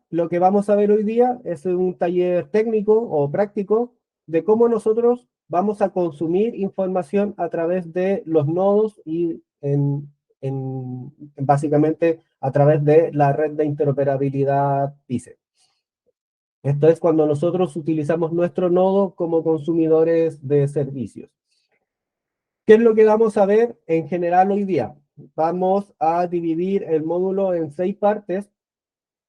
lo que vamos a ver hoy día es un taller técnico o práctico de cómo nosotros vamos a consumir información a través de los nodos y básicamente a través de la red de interoperabilidad PICE. Esto es cuando nosotros utilizamos nuestro nodo como consumidores de servicios. ¿Qué es lo que vamos a ver en general hoy día? Vamos a dividir el módulo en 6 partes,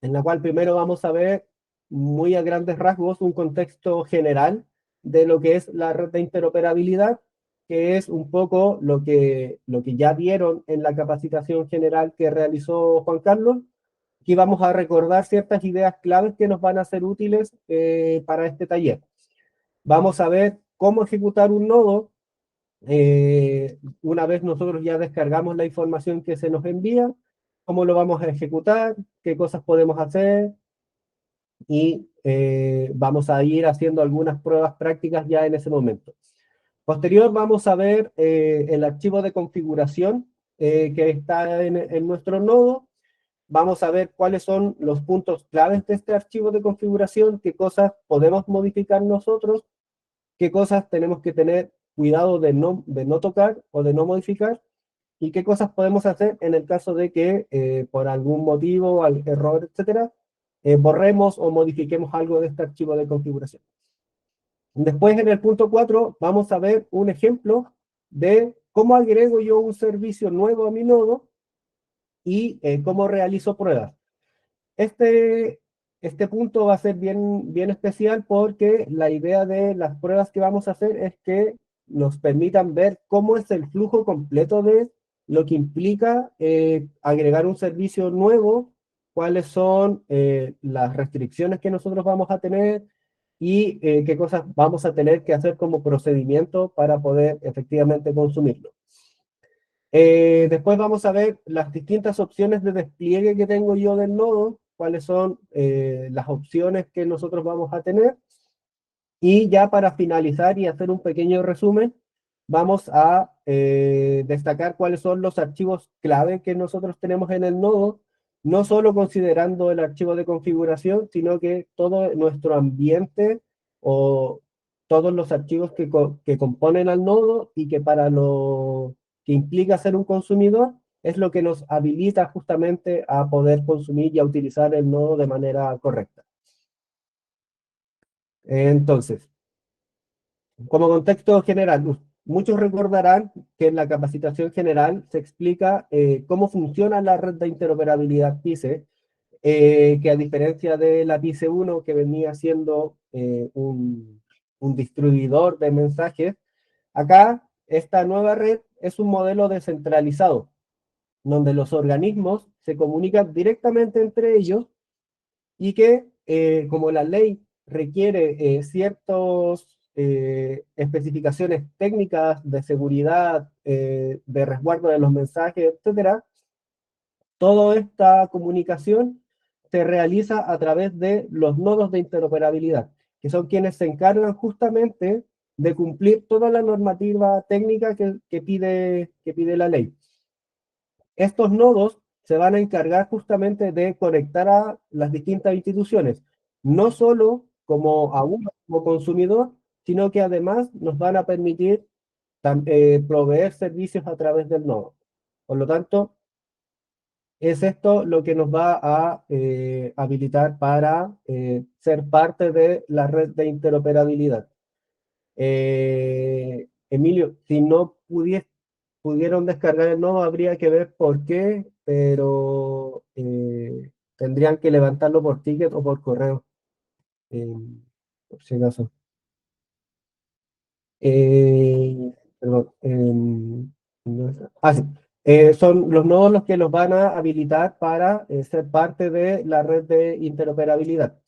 en la cual primero vamos a ver muy a grandes rasgos un contexto general de lo que es la red de interoperabilidad, que es un poco lo que ya vieron en la capacitación general que realizó Juan Carlos. Aquí vamos a recordar ciertas ideas claves que nos van a ser útiles para este taller. Vamos a ver cómo ejecutar un nodo. Una vez nosotros ya descargamos la información que se nos envía, cómo lo vamos a ejecutar, qué cosas podemos hacer, y vamos a ir haciendo algunas pruebas prácticas ya en ese momento. Posterior vamos a ver el archivo de configuración que está en nuestro nodo. Vamos a ver cuáles son los puntos claves de este archivo de configuración, qué cosas podemos modificar nosotros, qué cosas tenemos que tener cuidado de no tocar o de no modificar, y qué cosas podemos hacer en el caso de que por algún motivo, error, etcétera, borremos o modifiquemos algo de este archivo de configuración. Después, en el punto 4, vamos a ver un ejemplo de cómo agrego yo un servicio nuevo a mi nodo y cómo realizo pruebas. Este, este punto va a ser bien, bien especial porque la idea de las pruebas que vamos a hacer es que nos permitan ver cómo es el flujo completo de lo que implica agregar un servicio nuevo, cuáles son las restricciones que nosotros vamos a tener y qué cosas vamos a tener que hacer como procedimiento para poder efectivamente consumirlo. Después vamos a ver las distintas opciones de despliegue que tengo yo del nodo, cuáles son las opciones que nosotros vamos a tener. Y ya para finalizar y hacer un pequeño resumen, vamos a destacar cuáles son los archivos clave que nosotros tenemos en el nodo, no solo considerando el archivo de configuración, sino que todo nuestro ambiente o todos los archivos que componen al nodo y que para lo que implica ser un consumidor es lo que nos habilita justamente a poder consumir y a utilizar el nodo de manera correcta. Entonces, como contexto general, muchos recordarán que en la capacitación general se explica cómo funciona la red de interoperabilidad PICE, que a diferencia de la PICE 1, que venía siendo un distribuidor de mensajes, acá esta nueva red es un modelo descentralizado, donde los organismos se comunican directamente entre ellos y que, como la ley requiere ciertas especificaciones técnicas de seguridad, de resguardo de los mensajes, etcétera, toda esta comunicación se realiza a través de los nodos de interoperabilidad, que son quienes se encargan justamente de cumplir toda la normativa técnica que pide la ley. Estos nodos se van a encargar justamente de conectar a las distintas instituciones, no solo como a uno como consumidor, sino que además nos van a permitir proveer servicios a través del nodo. Por lo tanto, es esto lo que nos va a habilitar para ser parte de la red de interoperabilidad. Emilio, si no pudieron descargar el nodo, habría que ver por qué, pero tendrían que levantarlo por ticket o por correo, eh, por si acaso. Perdón, sí. Son los nodos los que los van a habilitar para ser parte de la red de interoperabilidad.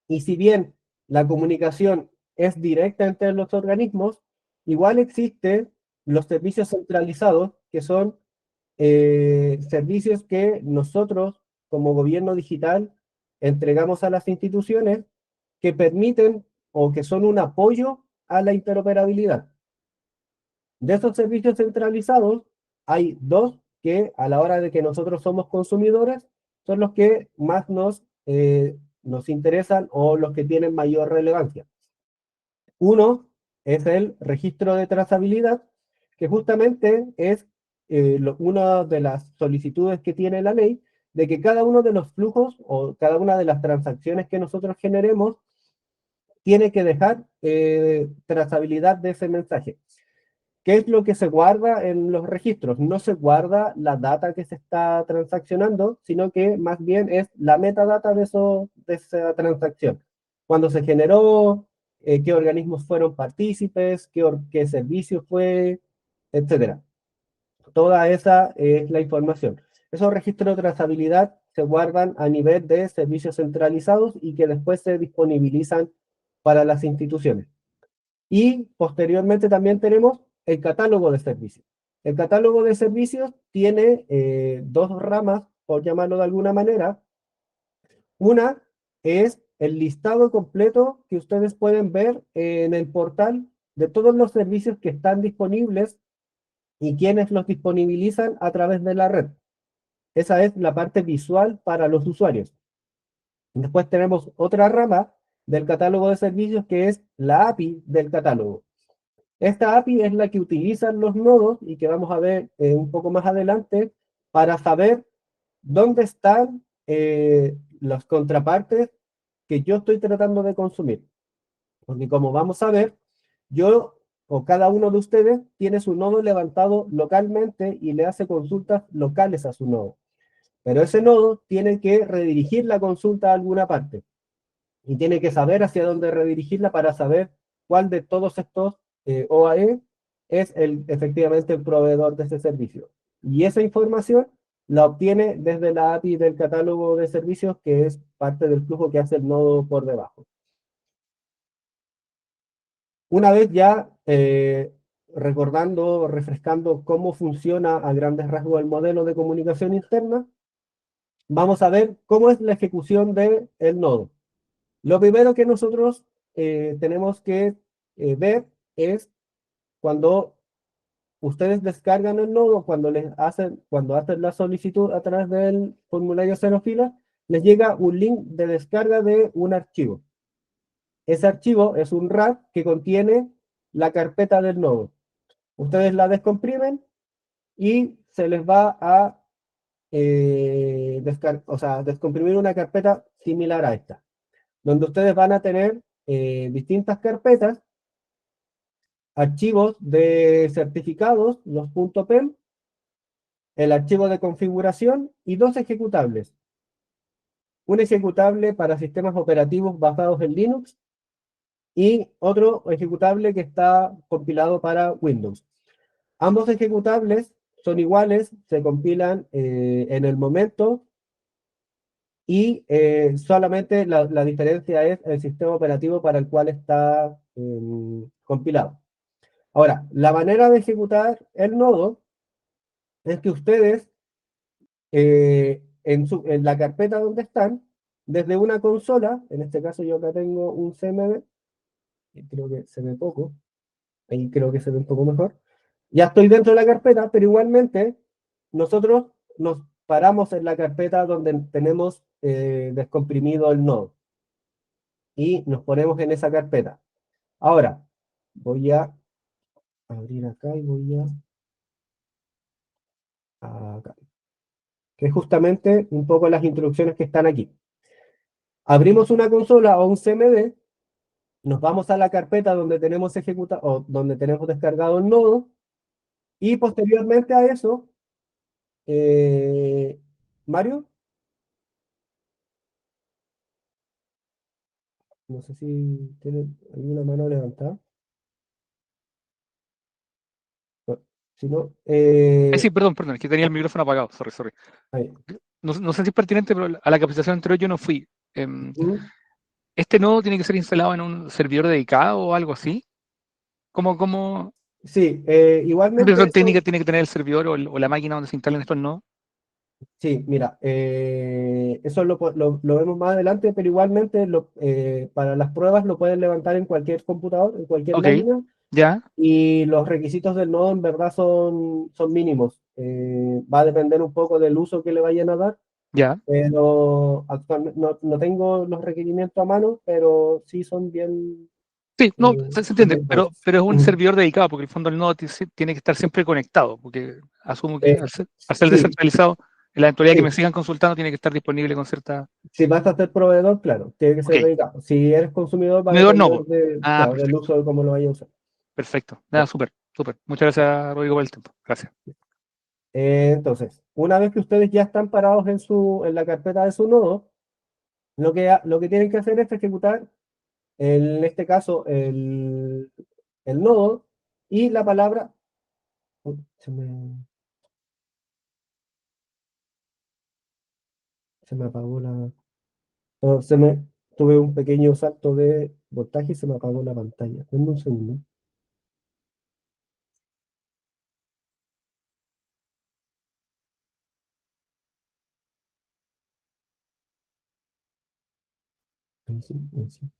Y si bien la comunicación es directa entre los organismos, igual existen los servicios centralizados, que son servicios que nosotros, como gobierno digital, entregamos a las instituciones que permiten o que son un apoyo a la interoperabilidad. De esos servicios centralizados, hay dos que a la hora de que nosotros somos consumidores, son los que más nos nos interesan o los que tienen mayor relevancia. Uno es el registro de trazabilidad, que justamente es una de las solicitudes que tiene la ley, de que cada uno de los flujos o cada una de las transacciones que nosotros generemos tiene que dejar trazabilidad de ese mensaje. ¿Qué es lo que se guarda en los registros? No se guarda la data que se está transaccionando, sino que más bien es la metadata de esa transacción. Cuando se generó, qué organismos fueron partícipes, qué servicio fue, etcétera. Toda esa es la información. Esos registros de trazabilidad se guardan a nivel de servicios centralizados y que después se disponibilizan para las instituciones. Y posteriormente también tenemos el catálogo de servicios. El catálogo de servicios tiene dos ramas, por llamarlo de alguna manera. Una es el listado completo que ustedes pueden ver en el portal de todos los servicios que están disponibles y quienes los disponibilizan a través de la red. Esa es la parte visual para los usuarios. Después tenemos otra rama del catálogo de servicios que es la API del catálogo. Esta API es la que utilizan los nodos y que vamos a ver un poco más adelante para saber dónde están las contrapartes que yo estoy tratando de consumir. Porque como vamos a ver, yo o cada uno de ustedes tiene su nodo levantado localmente y le hace consultas locales a su nodo. Pero ese nodo tiene que redirigir la consulta a alguna parte y tiene que saber hacia dónde redirigirla para saber cuál de todos estos OAE es efectivamente el proveedor de ese servicio. Y esa información la obtiene desde la API del catálogo de servicios, que es parte del flujo que hace el nodo por debajo. Una vez ya recordando, refrescando cómo funciona a grandes rasgos el modelo de comunicación interna, vamos a ver cómo es la ejecución del nodo. Lo primero que nosotros tenemos que ver es cuando ustedes descargan el nodo, cuando hacen la solicitud a través del formulario cero fila, les llega un link de descarga de un archivo. Ese archivo es un RAR que contiene la carpeta del nodo. Ustedes la descomprimen y se les va a descomprimir una carpeta similar a esta, donde ustedes van a tener distintas carpetas, archivos de certificados, los .pem, el archivo de configuración y dos ejecutables. Un ejecutable para sistemas operativos basados en Linux y otro ejecutable que está compilado para Windows. Ambos ejecutables son iguales, se compilan en el momento y solamente la diferencia es el sistema operativo para el cual está compilado. Ahora, la manera de ejecutar el nodo es que ustedes en la carpeta donde están, desde una consola, en este caso yo acá tengo un CMD, y creo que se ve poco, ahí creo que se ve un poco mejor, ya estoy dentro de la carpeta, pero igualmente nosotros nos paramos en la carpeta donde tenemos descomprimido el nodo y nos ponemos en esa carpeta. Ahora, voy a abrir acá y voy acá, que es justamente un poco las instrucciones que están aquí. Abrimos una consola o un CMD, nos vamos a la carpeta donde tenemos o donde tenemos descargado el nodo, y posteriormente a eso, Mario, no sé si tiene alguna mano levantada. No, si no, Sí, perdón, es que tenía el micrófono apagado, sorry. ahí. No sé si es pertinente, pero a la capacitación anterior yo no fui. Mm, ¿Este nodo tiene que ser instalado en un servidor dedicado o algo así? ¿Cómo, sí, qué igualmente versión eso, técnica tiene que tener el servidor o la máquina donde se instalen estos nodos? sí, mira, eso lo vemos más adelante, pero igualmente para las pruebas lo pueden levantar en cualquier computador, en cualquier Ok, máquina, ya, y los requisitos del nodo en verdad son mínimos. Va a depender un poco del uso que le vayan a dar, Ya. pero actualmente no tengo los requerimientos a mano, pero sí son bien, Sí, no, se entiende, bien básicos. pero es un Ujú. servidor dedicado, porque en el fondo el nodo tiene que estar siempre conectado, porque asumo que Eh, al ser sí, descentralizado, en la eventualidad que me sí. sigan consultando, tiene que estar disponible con cierta... Si vas a ser proveedor, claro, tiene que Ok, ser dedicado. Si eres consumidor, va a medidor no, depender po. Ah, claro, del perfecto, uso de cómo lo vayas a usar. perfecto. Ya. Nada, súper, súper. Muchas gracias, Rodrigo, por el tiempo. Gracias. Entonces, una vez que ustedes ya están parados en la carpeta de su nodo, lo que tienen que hacer es ejecutar, en este caso, el nodo y la palabra. Uy, se me apagó la. No, tuve un pequeño salto de voltaje y se me apagó la pantalla. Denme un segundo. Ahí sí, ahí sí.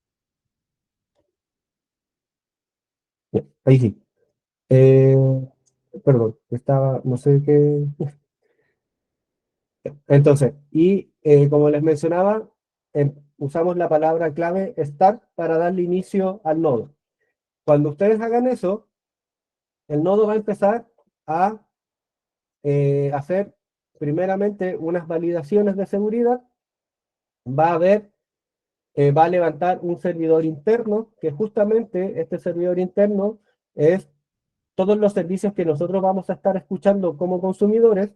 Ya, ahí sí. Eh, Perdón, no sé qué. Entonces, como les mencionaba, usamos la palabra clave start para darle inicio al nodo. Cuando ustedes hagan eso, el nodo va a empezar a hacer primeramente unas validaciones de seguridad, va a ver, va a levantar un servidor interno, que justamente este servidor interno es todos los servicios que nosotros vamos a estar escuchando como consumidores,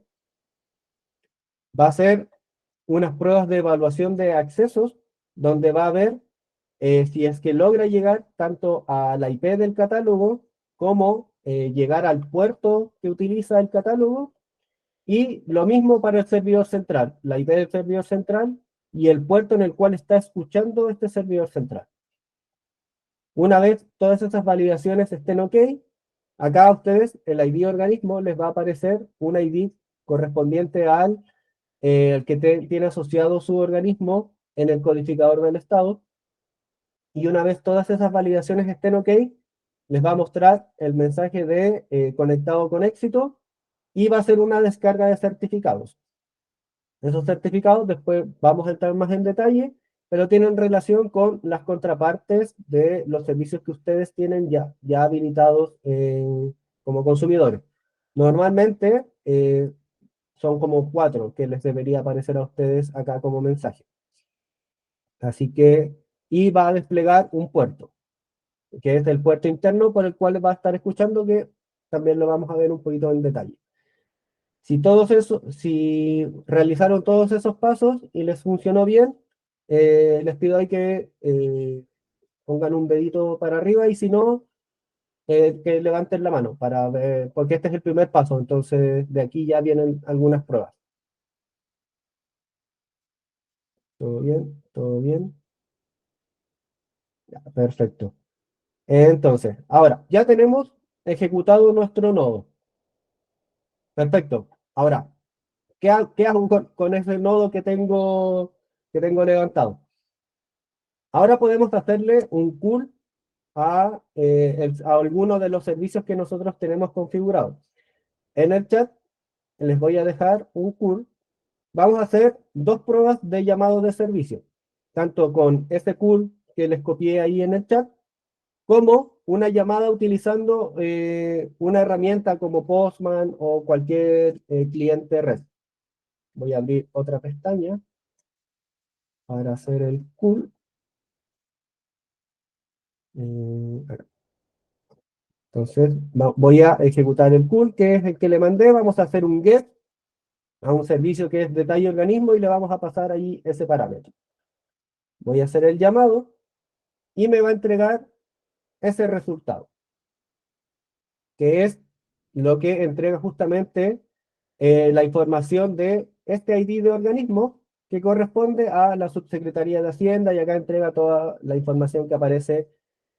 va a ser unas pruebas de evaluación de accesos, donde va a ver si es que logra llegar tanto a la IP del catálogo como llegar al puerto que utiliza el catálogo, y lo mismo para el servidor central, la IP del servidor central y el puerto en el cual está escuchando este servidor central. Una vez todas esas validaciones estén ok, acá a ustedes el ID organismo les va a aparecer un ID correspondiente al el que tiene asociado su organismo en el codificador del estado, y una vez todas esas validaciones estén ok, les va a mostrar el mensaje de conectado con éxito, y va a ser una descarga de certificados. Esos certificados después vamos a entrar más en detalle, pero tienen relación con las contrapartes de los servicios que ustedes tienen ya habilitados como consumidores. Normalmente son como 4 que les debería aparecer a ustedes acá como mensaje. Así que, y va a desplegar un puerto, que es el puerto interno por el cual va a estar escuchando, que también lo vamos a ver un poquito en detalle. Si realizaron todos esos pasos y les funcionó bien, les pido ahí que pongan un dedito para arriba, y si no, que levanten la mano para ver, porque este es el primer paso, entonces de aquí ya vienen algunas pruebas. ¿Todo bien? ¿Todo bien? Ya, perfecto. Entonces, ahora, ya tenemos ejecutado nuestro nodo. Perfecto. Ahora, ¿qué hago con ese nodo que tengo levantado? Ahora podemos hacerle un pull a alguno de los servicios que nosotros tenemos configurados. En el chat les voy a dejar un pull. Vamos a hacer dos pruebas de llamado de servicio, tanto con ese pull que les copié ahí en el chat, como una llamada utilizando una herramienta como Postman o cualquier cliente REST. Voy a abrir otra pestaña para hacer el pull. Acá. Entonces voy a ejecutar el pull, que es el que le mandé. Vamos a hacer un get a un servicio que es detalle organismo, y le vamos a pasar ahí ese parámetro. Voy a hacer el llamado y me va a entregar ese resultado, que es lo que entrega justamente la información de este ID de organismo, que corresponde a la Subsecretaría de Hacienda, y acá entrega toda la información que aparece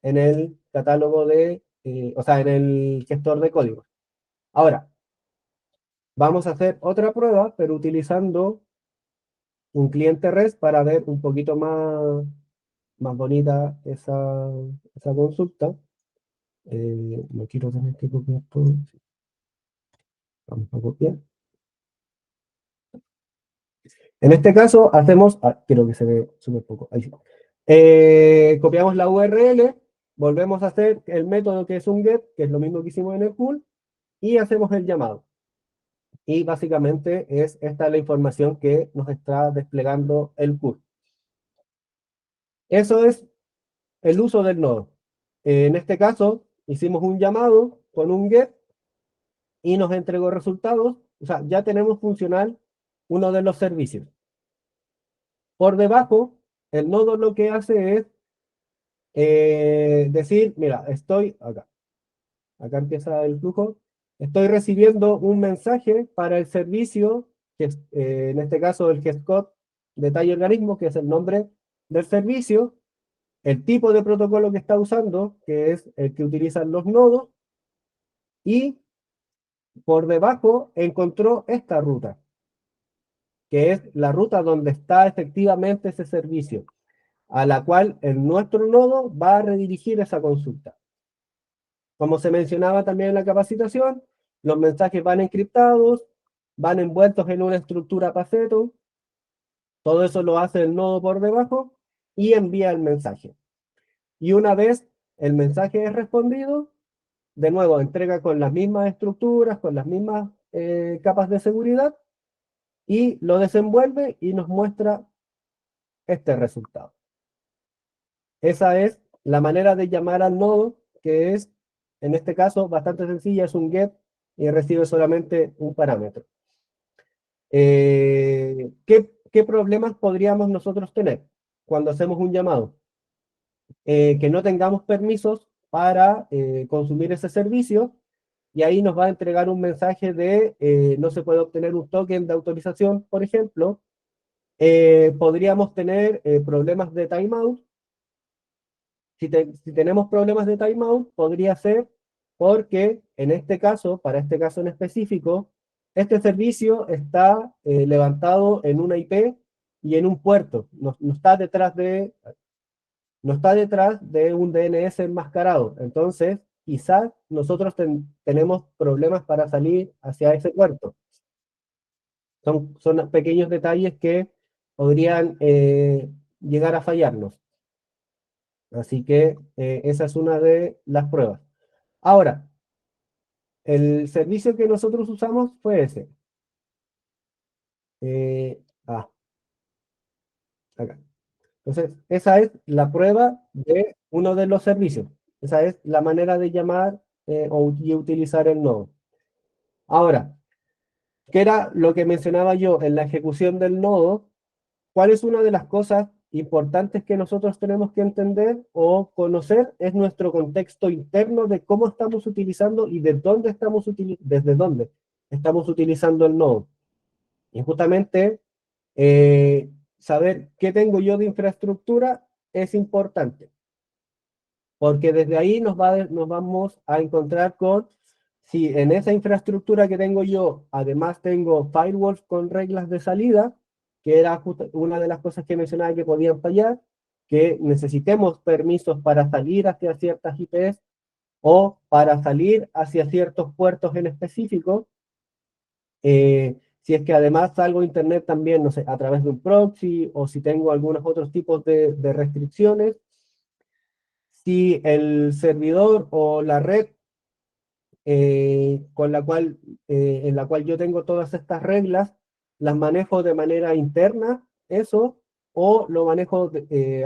en el catálogo o sea, en el gestor de códigos. Ahora, vamos a hacer otra prueba, pero utilizando un cliente REST para ver un poquito más bonita esa consulta. No quiero tener que copiar todo. Vamos a copiar. En este caso hacemos, creo que se ve súper poco, ahí sí. Copiamos la URL, volvemos a hacer el método que es un get, que es lo mismo que hicimos en el pool, y hacemos el llamado. Y básicamente esta es la información que nos está desplegando el pool. Eso es el uso del nodo. En este caso, hicimos un llamado con un get y nos entregó resultados. O sea, ya tenemos funcional uno de los servicios. Por debajo, el nodo lo que hace es decir, mira, estoy acá. Acá empieza el flujo. Estoy recibiendo un mensaje para el servicio, que es, en este caso el GESCOD detalle organismo, que es el nombre del servicio, el tipo de protocolo que está usando, que es el que utilizan los nodos, y por debajo encontró esta ruta, que es la ruta donde está efectivamente ese servicio, a la cual en nuestro nodo va a redirigir esa consulta. Como se mencionaba también en la capacitación, los mensajes van encriptados, van envueltos en una estructura Paceto, todo eso lo hace el nodo por debajo y envía el mensaje. Y una vez el mensaje es respondido, de nuevo entrega con las mismas estructuras, con las mismas capas de seguridad, y lo desenvuelve y nos muestra este resultado. Esa es la manera de llamar al nodo, que es, en este caso, bastante sencilla, es un get y recibe solamente un parámetro. ¿Qué problemas podríamos nosotros tener cuando hacemos un llamado? Que no tengamos permisos para consumir ese servicio, y ahí nos va a entregar un mensaje de no se puede obtener un token de autorización, por ejemplo. Podríamos tener problemas de timeout. Si tenemos problemas de timeout, podría ser porque en este caso, para este caso en específico, este servicio está levantado en una IP y en un puerto. No está detrás de un DNS enmascarado. Entonces, quizás nosotros tenemos problemas para salir hacia ese puerto. Son pequeños detalles que podrían llegar a fallarnos. Así que esa es una de las pruebas. Ahora, el servicio que nosotros usamos fue ese. Eh, ah, acá. Entonces, esa es la prueba de uno de los servicios. Esa es la manera de llamar y utilizar el nodo. Ahora, ¿qué era lo que mencionaba yo en la ejecución del nodo? ¿Cuál es una de las cosas importantes que nosotros tenemos que entender o conocer? Es nuestro contexto interno de cómo estamos utilizando y de dónde desde dónde estamos utilizando el nodo. Y justamente saber qué tengo yo de infraestructura es importante, porque desde ahí nos vamos a encontrar con si en esa infraestructura que tengo yo, además tengo firewalls con reglas de salida, que era una de las cosas que mencionaba que podían fallar, que necesitemos permisos para salir hacia ciertas IPs o para salir hacia ciertos puertos en específico. Si es que además salgo a internet también, no sé, a través de un proxy, o si tengo algunos otros tipos de restricciones. Si el servidor o la red en la cual yo tengo todas estas reglas, las manejo de manera interna, eso, o lo manejo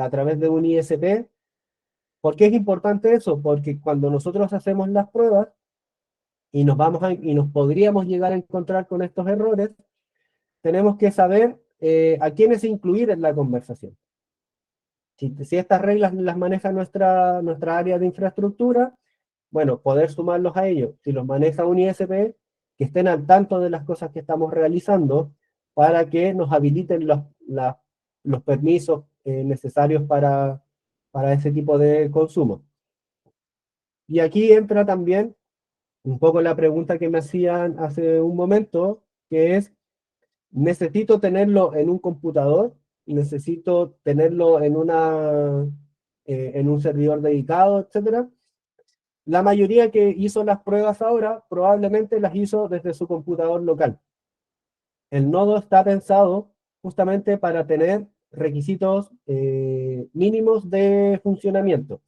a través de un ISP. ¿Por qué es importante eso? Porque cuando nosotros hacemos las pruebas y nos podríamos llegar a encontrar con estos errores, tenemos que saber a quiénes incluir en la conversación. Si estas reglas las maneja nuestra área de infraestructura, bueno, poder sumarlos a ellos. Si los maneja un ISP, que estén al tanto de las cosas que estamos realizando para que nos habiliten los permisos necesarios para ese tipo de consumo. Y aquí entra también un poco la pregunta que me hacían hace un momento, que es, ¿necesito tenerlo en un computador? ¿Necesito tenerlo en un servidor dedicado, etcétera? La mayoría que hizo las pruebas ahora probablemente las hizo desde su computador local. El nodo está pensado justamente para tener requisitos mínimos de funcionamiento.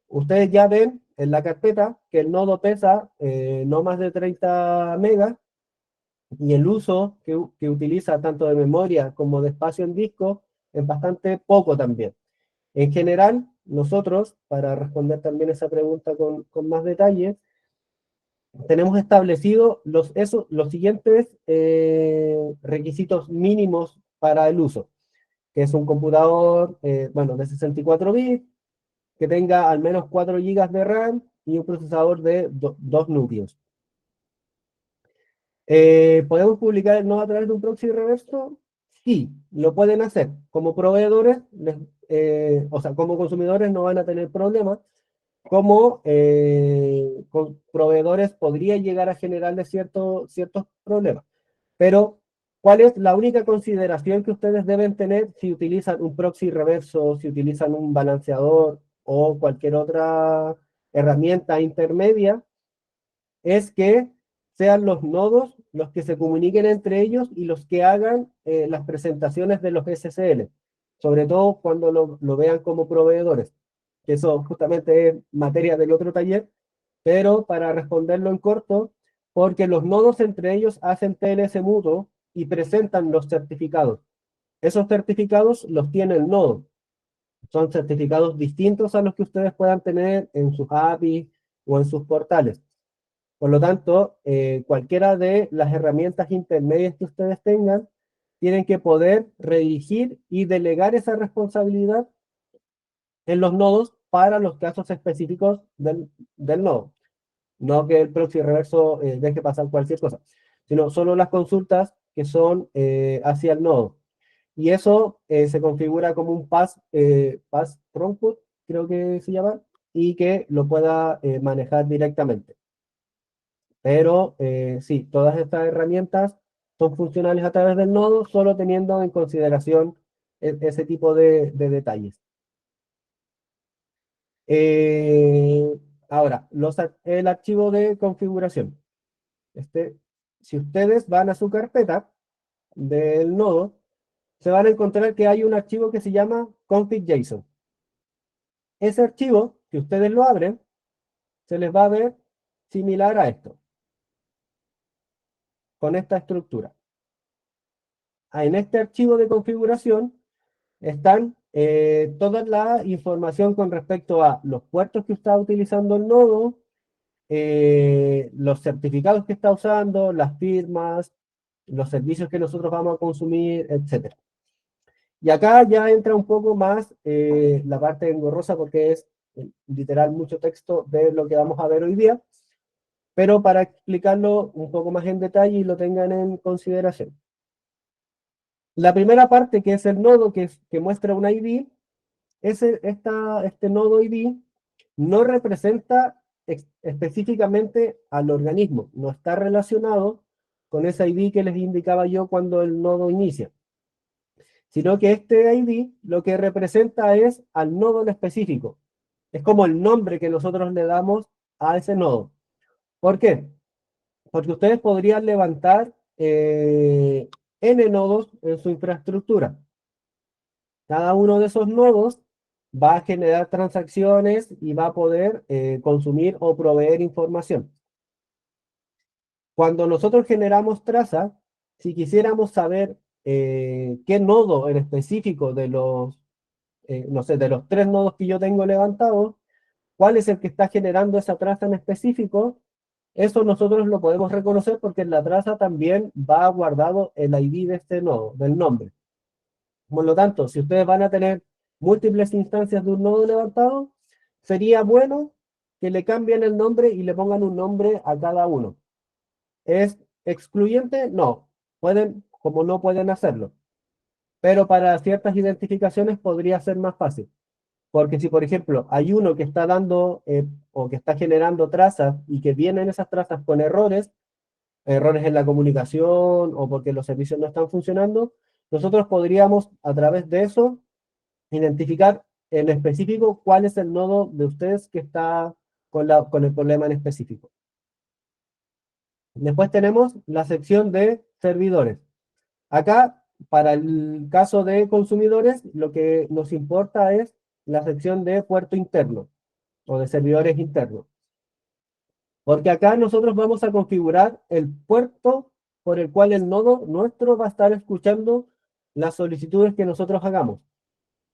Ustedes ya ven en la carpeta que el nodo pesa no más de 30 megas y el uso que utiliza tanto de memoria como de espacio en disco es bastante poco también. En general, nosotros, para responder también esa pregunta con más detalle, tenemos establecido los siguientes requisitos mínimos para el uso, que es un computador, bueno, de 64 bits, que tenga al menos 4 gigas de RAM y un procesador de 2 núcleos. ¿Podemos publicar el nodo a través de un proxy reverso? Sí, lo pueden hacer. Como proveedores, o sea, como consumidores no van a tener problemas. Como con proveedores podría llegar a generarles ciertos problemas. Pero, ¿cuál es la única consideración que ustedes deben tener si utilizan un proxy reverso, si utilizan un balanceador o cualquier otra herramienta intermedia? Es que sean los nodos los que se comuniquen entre ellos y los que hagan las presentaciones de los SSL, sobre todo cuando lo vean como proveedores, que eso justamente es materia del otro taller, pero para responderlo en corto, porque los nodos entre ellos hacen TLS mutuo y presentan los certificados. Esos certificados los tiene el nodo. Son certificados distintos a los que ustedes puedan tener en sus APIs o en sus portales. Por lo tanto, cualquiera de las herramientas intermedias que ustedes tengan, tienen que poder redirigir y delegar esa responsabilidad en los nodos para los casos específicos del nodo. No que el proxy reverso deje pasar cualquier cosa, sino solo las consultas que son hacia el nodo. Y eso se configura como un pass throughput, creo que se llama, y que lo pueda manejar directamente. Pero sí, todas estas herramientas son funcionales a través del nodo, solo teniendo en consideración ese tipo de detalles. Ahora, el archivo de configuración. Si ustedes van a su carpeta del nodo, se van a encontrar que hay un archivo que se llama config.json. Ese archivo, si ustedes lo abren, se les va a ver similar a esto, con esta estructura. En este archivo de configuración están toda la información con respecto a los puertos que está utilizando el nodo, los certificados que está usando, las firmas, los servicios que nosotros vamos a consumir, etc. Y acá ya entra un poco más la parte engorrosa porque es literal mucho texto de lo que vamos a ver hoy día, pero para explicarlo un poco más en detalle y lo tengan en consideración. La primera parte, que es el nodo que muestra un ID, este nodo ID no representa específicamente al organismo, no está relacionado con ese ID que les indicaba yo cuando el nodo inicia, sino que este ID lo que representa es al nodo en específico. Es como el nombre que nosotros le damos a ese nodo. ¿Por qué? Porque ustedes podrían levantar N nodos en su infraestructura. Cada uno de esos nodos va a generar transacciones y va a poder consumir o proveer información. Cuando nosotros generamos traza, si quisiéramos saber qué nodo en específico de no sé, de los 3 nodos que yo tengo levantados, cuál es el que está generando esa traza en específico, eso nosotros lo podemos reconocer porque en la traza también va guardado el ID de este nodo, del nombre. Por lo tanto, si ustedes van a tener múltiples instancias de un nodo levantado, sería bueno que le cambien el nombre y le pongan un nombre a cada uno. ¿Es excluyente? No. Pueden, como no pueden hacerlo. Pero para ciertas identificaciones podría ser más fácil. Porque si, por ejemplo, hay uno que está dando o que está generando trazas y que vienen esas trazas con errores en la comunicación o porque los servicios no están funcionando, nosotros podríamos a través de eso identificar en específico cuál es el nodo de ustedes que está con el problema en específico. Después tenemos la sección de servidores. Acá para el caso de consumidores, lo que nos importa es la sección de puerto interno o de servidores internos. Porque acá nosotros vamos a configurar el puerto por el cual el nodo nuestro va a estar escuchando las solicitudes que nosotros hagamos.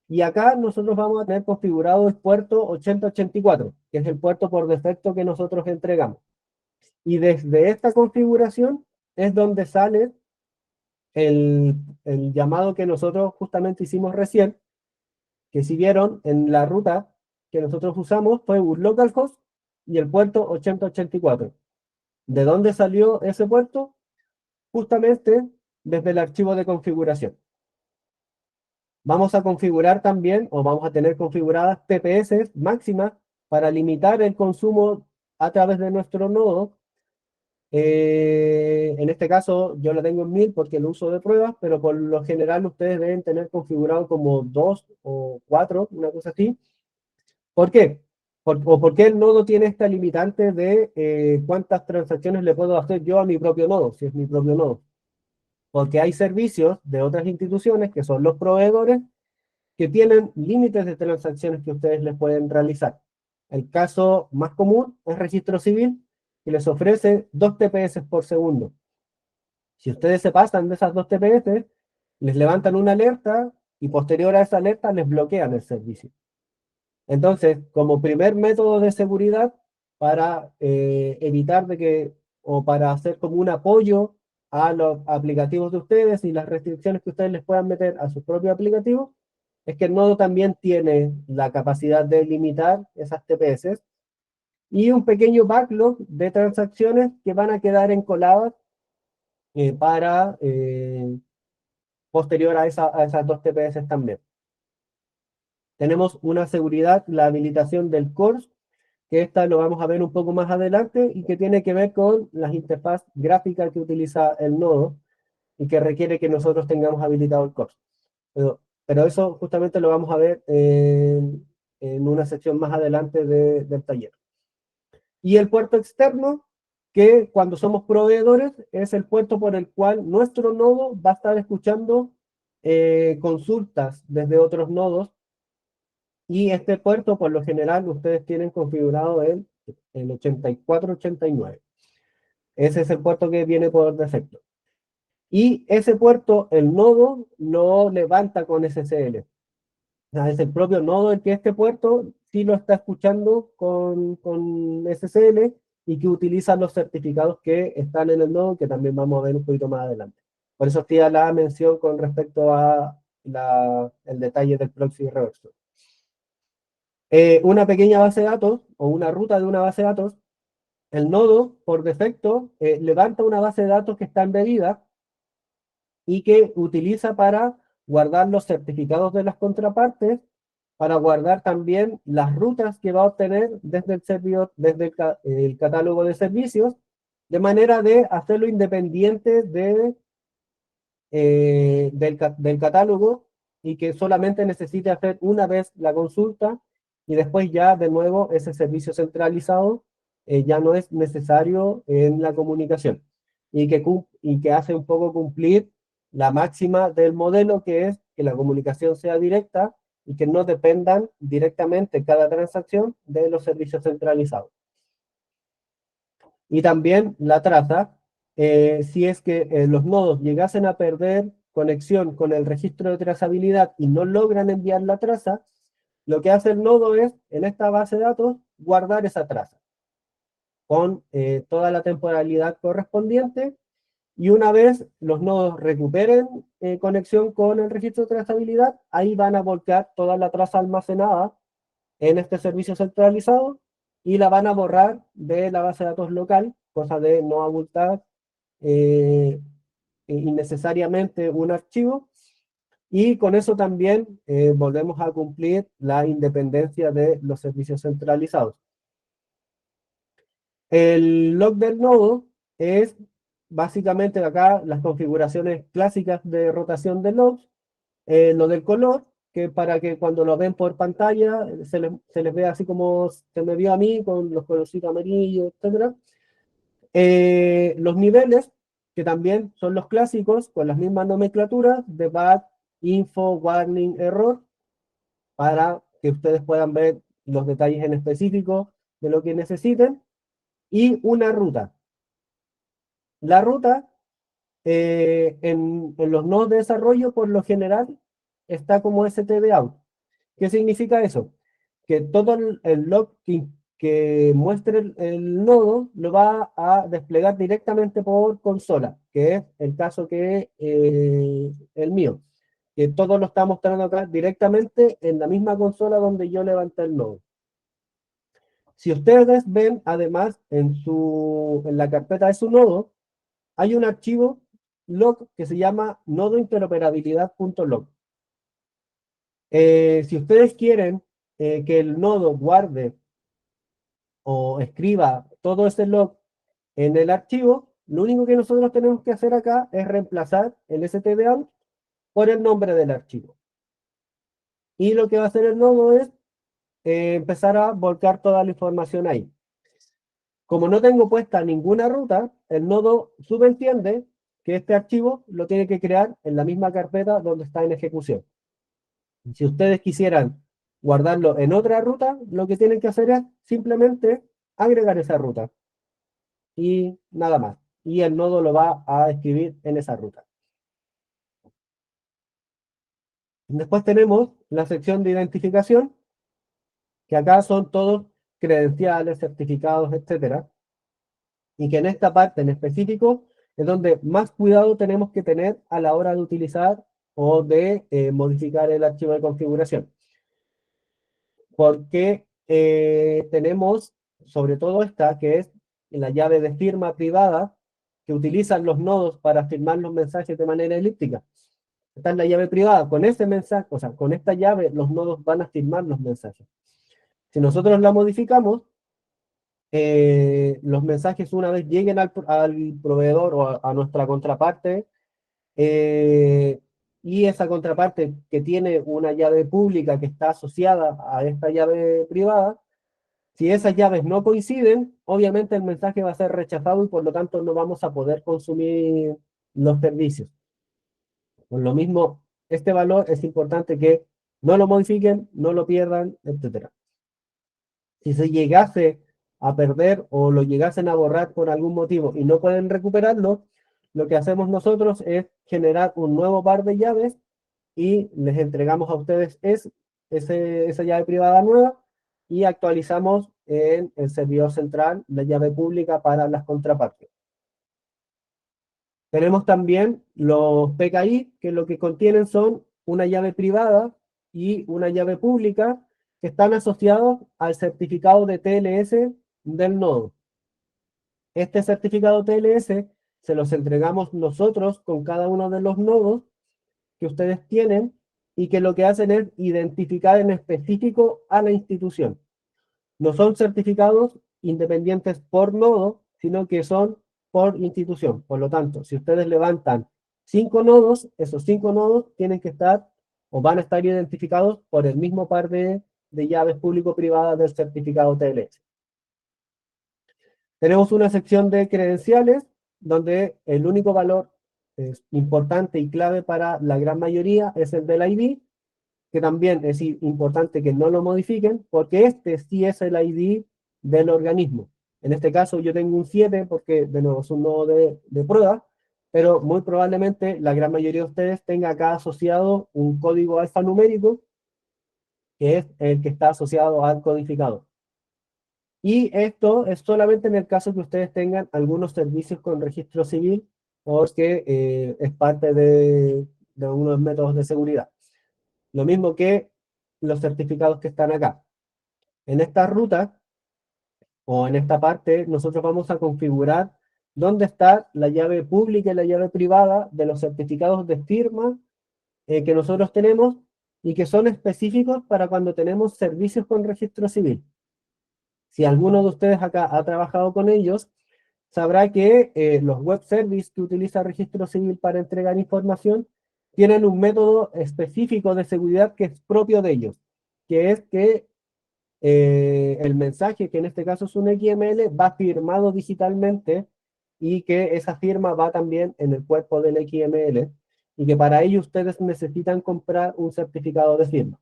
Y acá nosotros vamos a tener configurado el puerto 8084, que es el puerto por defecto que nosotros entregamos. Y desde esta configuración es donde sale el llamado que nosotros justamente hicimos recién, que si vieron en la ruta que nosotros usamos fue un localhost y el puerto 8084. ¿De dónde salió ese puerto? Justamente desde el archivo de configuración. Vamos a configurar también, o vamos a tener configuradas TPS máximas para limitar el consumo a través de nuestro nodo. En este caso yo lo tengo en 1000 porque lo uso de pruebas, pero por lo general ustedes deben tener configurado como 2 o 4, una cosa así. ¿Por qué? ¿O por qué el nodo tiene esta limitante de cuántas transacciones le puedo hacer yo a mi propio nodo, si es mi propio nodo? Porque hay servicios de otras instituciones, que son los proveedores, que tienen límites de transacciones que ustedes les pueden realizar. El caso más común es registro civil, que les ofrece 2 TPS por segundo. Si ustedes se pasan de esas 2 TPS, les levantan una alerta y posterior a esa alerta les bloquean el servicio. Entonces, como primer método de seguridad para evitar de que, o para hacer como un apoyo a los aplicativos de ustedes y las restricciones que ustedes les puedan meter a sus propios aplicativos, es que el nodo también tiene la capacidad de limitar esas TPS y un pequeño backlog de transacciones que van a quedar encoladas para posterior a esas 2 TPS también. Tenemos una seguridad, la habilitación del core, que esta lo vamos a ver un poco más adelante y que tiene que ver con las interfaz gráficas que utiliza el nodo y que requiere que nosotros tengamos habilitado el core. Pero eso justamente lo vamos a ver en una sección más adelante del taller. Y el puerto externo, que cuando somos proveedores, es el puerto por el cual nuestro nodo va a estar escuchando consultas desde otros nodos. Y este puerto, por lo general, ustedes tienen configurado el 8489. Ese es el puerto que viene por defecto. Y ese puerto, el nodo lo levanta con SSL. O sea, es el propio nodo el que este puerto sí lo está escuchando con SSL y que utiliza los certificados que están en el nodo, que también vamos a ver un poquito más adelante. Por eso hacía la mención con respecto a el detalle del proxy reverso. Una pequeña base de datos o una ruta de una base de datos, el nodo por defecto levanta una base de datos que está embebida y que utiliza para guardar los certificados de las contrapartes, para guardar también las rutas que va a obtener desde el servidor, desde el catálogo de servicios, de manera de hacerlo independiente del catálogo y que solamente necesite hacer una vez la consulta y después ya de nuevo ese servicio centralizado ya no es necesario en la comunicación y que hace un poco cumplir la máxima del modelo, que es que la comunicación sea directa y que no dependan directamente cada transacción de los servicios centralizados. Y también la traza, si es que los nodos llegasen a perder conexión con el registro de trazabilidad y no logran enviar la traza, lo que hace el nodo es, en esta base de datos, guardar esa traza con toda la temporalidad correspondiente, y una vez los nodos recuperen conexión con el registro de trazabilidad, ahí van a volcar toda la traza almacenada en este servicio centralizado y la van a borrar de la base de datos local, cosa de no abultar innecesariamente un archivo, y con eso también volvemos a cumplir la independencia de los servicios centralizados. El log del nodo es básicamente acá las configuraciones clásicas de rotación de logs, lo del color, que para que cuando lo ven por pantalla se les vea así como se me vio a mí, con los colorcitos amarillos, etc. Los niveles, que también son los clásicos, con las mismas nomenclaturas, debug, info, warning, error, para que ustedes puedan ver los detalles en específico de lo que necesiten, y una ruta. La ruta en los nodos de desarrollo, por lo general, está como stdout. ¿Qué significa eso? Que todo el log que muestre el nodo lo va a desplegar directamente por consola, que es el caso que el mío, que todo lo está mostrando acá directamente en la misma consola donde yo levanté el nodo. Si ustedes ven, además, en la carpeta de su nodo, hay un archivo log que se llama nodointeroperabilidad.log. Si ustedes quieren que el nodo guarde o escriba todo ese log en el archivo, lo único que nosotros tenemos que hacer acá es reemplazar el stdout por el nombre del archivo. Y lo que va a hacer el nodo es empezar a volcar toda la información ahí. Como no tengo puesta ninguna ruta, el nodo subentiende que este archivo lo tiene que crear en la misma carpeta donde está en ejecución. Si ustedes quisieran guardarlo en otra ruta, lo que tienen que hacer es simplemente agregar esa ruta y nada más. Y el nodo lo va a escribir en esa ruta. Después tenemos la sección de identificación, que acá son todos credenciales, certificados, etcétera, y que en esta parte en específico es donde más cuidado tenemos que tener a la hora de utilizar o de modificar el archivo de configuración. Porque tenemos sobre todo esta, que es la llave de firma privada, que utilizan los nodos para firmar los mensajes de manera elíptica. Esta es la llave privada. Con ese mensaje, o sea, con esta llave, los nodos van a firmar los mensajes. Si nosotros la modificamos, los mensajes una vez lleguen al proveedor o a nuestra contraparte, y esa contraparte que tiene una llave pública que está asociada a esta llave privada, si esas llaves no coinciden, obviamente el mensaje va a ser rechazado y por lo tanto no vamos a poder consumir los servicios. Por lo mismo, este valor es importante que no lo modifiquen, no lo pierdan, etc. Si se llegase a perder o lo llegasen a borrar por algún motivo y no pueden recuperarlo, lo que hacemos nosotros es generar un nuevo par de llaves y les entregamos a ustedes esa llave privada nueva y actualizamos en el servidor central la llave pública para las contrapartes. Tenemos también los PKI, que lo que contienen son una llave privada y una llave pública que están asociados al certificado de TLS del nodo. Este certificado TLS se los entregamos nosotros con cada uno de los nodos que ustedes tienen y que lo que hacen es identificar en específico a la institución. No son certificados independientes por nodo, sino que son por institución. Por lo tanto, si ustedes levantan 5 nodos, esos 5 nodos tienen que estar o van a estar identificados por el mismo par de llaves público-privadas del certificado TLS. Tenemos una sección de credenciales, donde el único valor importante y clave para la gran mayoría es el del ID, que también es importante que no lo modifiquen, porque este sí es el ID del organismo. En este caso yo tengo un 7 porque, de nuevo, es un nodo de prueba, pero muy probablemente la gran mayoría de ustedes tenga acá asociado un código alfanumérico, que es el que está asociado al codificador. Y esto es solamente en el caso que ustedes tengan algunos servicios con registro civil, porque es parte de unos métodos de seguridad. Lo mismo que los certificados que están acá. En esta ruta, o en esta parte, nosotros vamos a configurar dónde está la llave pública y la llave privada de los certificados de firma que nosotros tenemos y que son específicos para cuando tenemos servicios con registro civil. Si alguno de ustedes acá ha trabajado con ellos, sabrá que los web services que utiliza Registro Civil para entregar información tienen un método específico de seguridad que es propio de ellos, que es que el mensaje, que en este caso es un XML, va firmado digitalmente y que esa firma va también en el cuerpo del XML, y que para ello ustedes necesitan comprar un certificado de firma.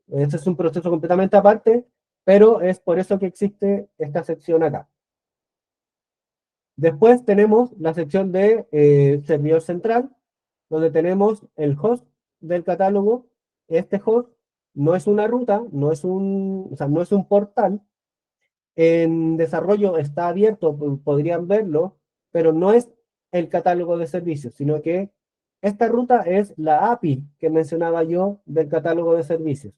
Este es un proceso completamente aparte, pero es por eso que existe esta sección acá. Después tenemos la sección de servidor central, donde tenemos el host del catálogo. Este host no es una ruta, no es o sea, no es un portal. En desarrollo está abierto, podrían verlo, pero no es el catálogo de servicios, sino que esta ruta es la API que mencionaba yo del catálogo de servicios.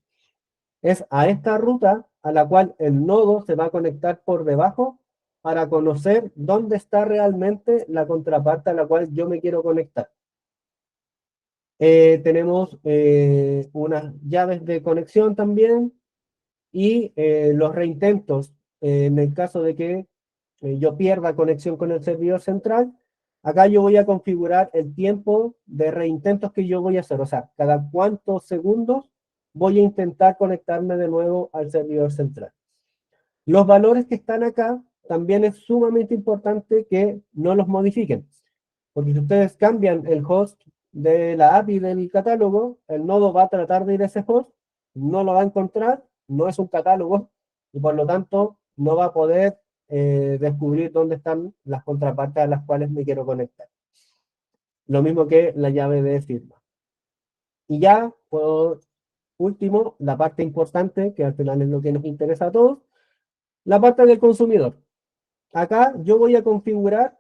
Es a esta ruta a la cual el nodo se va a conectar por debajo para conocer dónde está realmente la contraparte a la cual yo me quiero conectar. Tenemos unas llaves de conexión también y los reintentos en el caso de que yo pierda conexión con el servidor central. Acá yo voy a configurar el tiempo de reintentos que yo voy a hacer, o sea, cada cuántos segundos voy a intentar conectarme de nuevo al servidor central. Los valores que están acá también es sumamente importante que no los modifiquen, porque si ustedes cambian el host de la API del catálogo, el nodo va a tratar de ir a ese host, no lo va a encontrar, no es un catálogo, y por lo tanto no va a poder descubrir dónde están las contrapartes a las cuales me quiero conectar. Lo mismo que la llave de firma. Y ya, por último, la parte importante, que al final es lo que nos interesa a todos, la parte del consumidor. Acá yo voy a configurar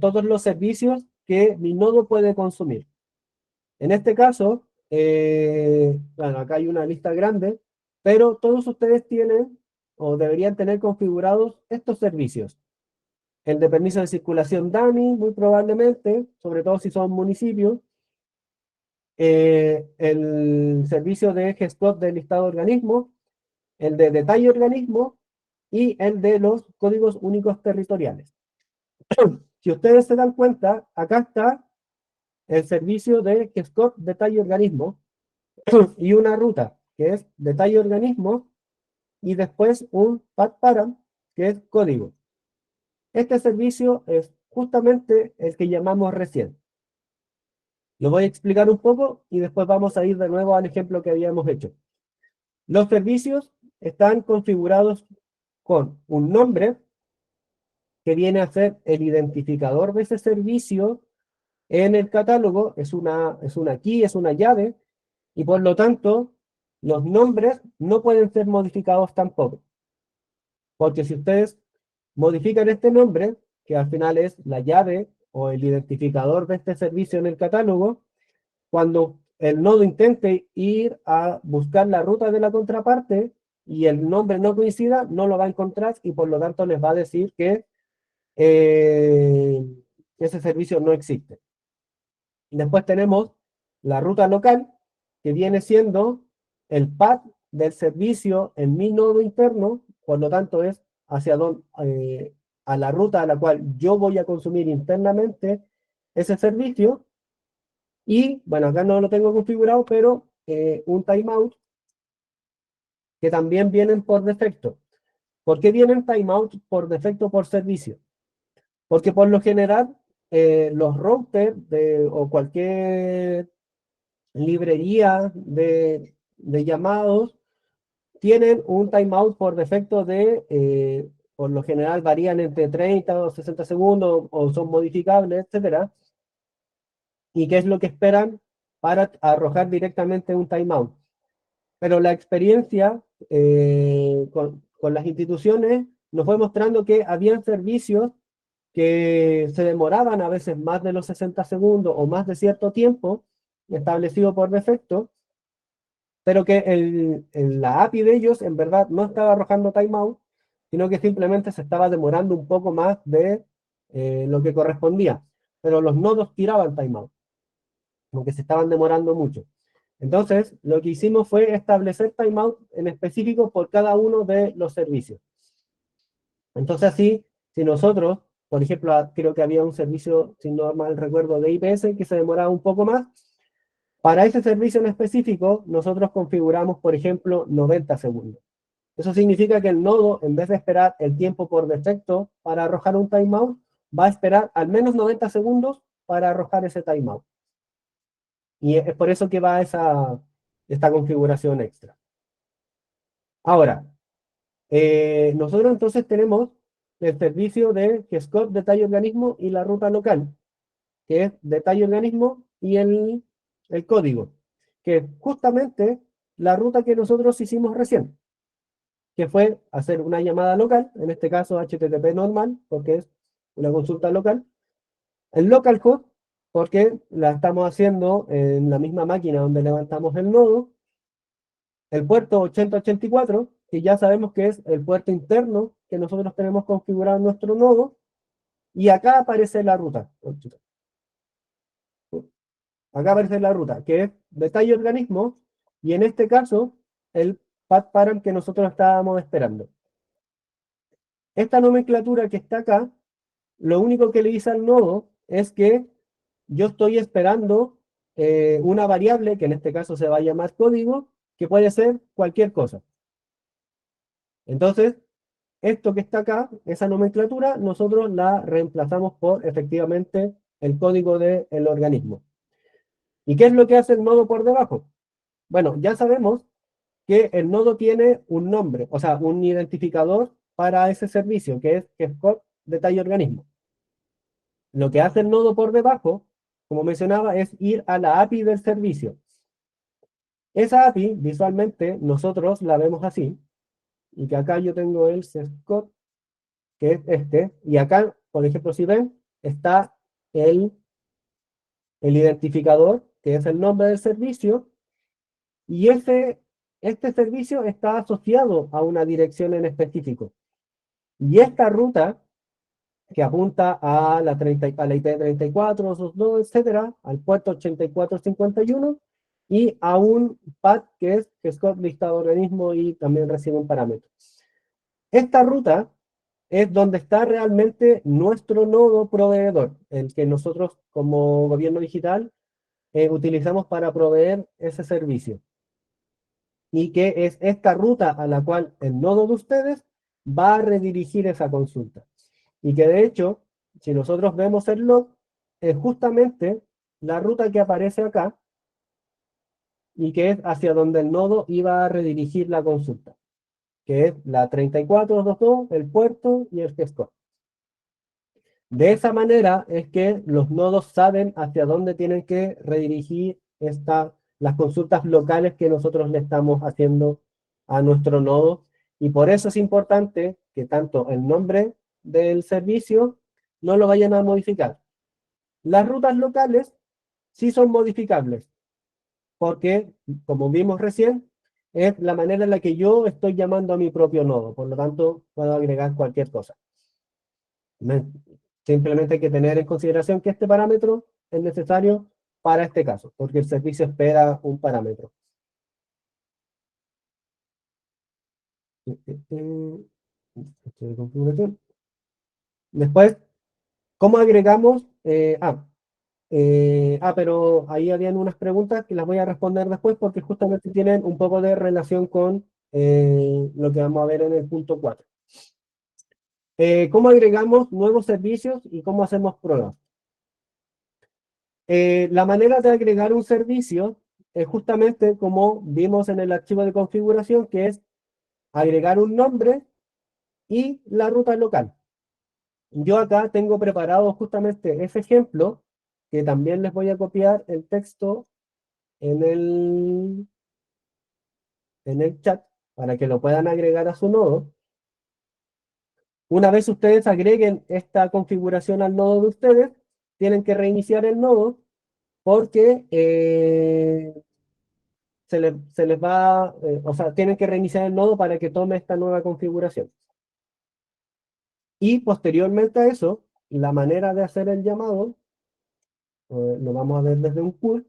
todos los servicios que mi nodo puede consumir. En este caso, bueno, acá hay una lista grande, pero todos ustedes tienen o deberían tener configurados estos servicios. El de permiso de circulación DAMI, muy probablemente, sobre todo si son municipios. El servicio de gestor del listado de organismos, el de detalle organismo y el de los códigos únicos territoriales. Si ustedes se dan cuenta, acá está el servicio de gestor detalle organismo y una ruta que es detalle organismo y después un path param que es código. Este servicio es justamente el que llamamos recién. Lo voy a explicar un poco y después vamos a ir de nuevo al ejemplo que habíamos hecho. Los servicios están configurados con un nombre que viene a ser el identificador de ese servicio en el catálogo, es una key, es una llave, y por lo tanto los nombres no pueden ser modificados tampoco. Porque si ustedes modifican este nombre, que al final es la llave o el identificador de este servicio en el catálogo, cuando el nodo intente ir a buscar la ruta de la contraparte y el nombre no coincida, no lo va a encontrar y por lo tanto les va a decir que ese servicio no existe. Después tenemos la ruta local, que viene siendo el path del servicio en mi nodo interno, por lo tanto es hacia donde, a la ruta a la cual yo voy a consumir internamente ese servicio. Y bueno, acá no lo tengo configurado, pero un timeout que también vienen por defecto. ¿Por qué vienen timeout por defecto por servicio? Porque por lo general los routers o cualquier librería de llamados tienen un timeout por defecto por lo general varían entre 30 o 60 segundos o son modificables, etcétera. ¿Y qué es lo que esperan para arrojar directamente un timeout? Pero la experiencia con las instituciones nos fue mostrando que habían servicios que se demoraban a veces más de los 60 segundos o más de cierto tiempo establecido por defecto, pero que la API de ellos en verdad no estaba arrojando timeout, sino que simplemente se estaba demorando un poco más de lo que correspondía. Pero los nodos tiraban timeout, como que se estaban demorando mucho. Entonces, lo que hicimos fue establecer timeout en específico por cada uno de los servicios. Entonces, así, si nosotros, por ejemplo, creo que había un servicio, si no mal recuerdo, de IPS que se demoraba un poco más, para ese servicio en específico, nosotros configuramos, por ejemplo, 90 segundos. Eso significa que el nodo, en vez de esperar el tiempo por defecto para arrojar un timeout, va a esperar al menos 90 segundos para arrojar ese timeout. Y es por eso que va esta configuración extra. Ahora, nosotros entonces tenemos el servicio de GESCOP, detalle organismo, y la ruta local, que es detalle organismo y el código, que es justamente la ruta que nosotros hicimos recién, que fue hacer una llamada local, en este caso HTTP normal, porque es una consulta local, el localhost, porque la estamos haciendo en la misma máquina donde levantamos el nodo, el puerto 8084, que ya sabemos que es el puerto interno que nosotros tenemos configurado en nuestro nodo, y acá aparece la ruta. Acá aparece la ruta, que es detalle organismo, y en este caso, el path param que nosotros estábamos esperando. Esta nomenclatura que está acá, lo único que le dice al nodo es que yo estoy esperando una variable, que en este caso se va a llamar código, que puede ser cualquier cosa. Entonces, esto que está acá, esa nomenclatura, nosotros la reemplazamos por efectivamente el código del organismo. ¿Y qué es lo que hace el nodo por debajo? Bueno, ya sabemos que el nodo tiene un nombre, o sea, un identificador para ese servicio, que es GESCOP detalle organismo. Lo que hace el nodo por debajo, como mencionaba, es ir a la API del servicio. Esa API, visualmente, nosotros la vemos así, y que acá yo tengo el GESCOP, que es este, y acá, por ejemplo, si ven, está el identificador, que es el nombre del servicio, y este servicio está asociado a una dirección en específico. Y esta ruta, que apunta a la, a la IP34, 22, etcétera, al puerto 8451, y a un path que es GESCOP listado de organismo y también recibe un parámetro. Esta ruta es donde está realmente nuestro nodo proveedor, el que nosotros como gobierno digital utilizamos para proveer ese servicio. Y que es esta ruta a la cual el nodo de ustedes va a redirigir esa consulta. Y que de hecho, si nosotros vemos el log, es justamente la ruta que aparece acá y que es hacia donde el nodo iba a redirigir la consulta, que es la 3422, el puerto y el gestor. De esa manera es que los nodos saben hacia dónde tienen que redirigir las consultas locales que nosotros le estamos haciendo a nuestro nodo. Y por eso es importante que tanto el nombre del servicio no lo vayan a modificar. Las rutas locales sí son modificables, porque, como vimos recién, es la manera en la que yo estoy llamando a mi propio nodo. Por lo tanto, puedo agregar cualquier cosa. Simplemente hay que tener en consideración que este parámetro es necesario para este caso, porque el servicio espera un parámetro. Después, ¿cómo agregamos? Pero ahí habían unas preguntas que las voy a responder después porque justamente tienen un poco de relación con lo que vamos a ver en el punto 4. ¿Cómo agregamos nuevos servicios y cómo hacemos pruebas? La manera de agregar un servicio es justamente como vimos en el archivo de configuración, que es agregar un nombre y la ruta local. Yo acá tengo preparado justamente ese ejemplo, que también les voy a copiar el texto en el chat para que lo puedan agregar a su nodo. Una vez ustedes agreguen esta configuración al nodo de ustedes, tienen que reiniciar el nodo porque se les va, o sea, tienen que reiniciar el nodo para que tome esta nueva configuración. Y posteriormente a eso, la manera de hacer el llamado, lo vamos a ver desde un curl.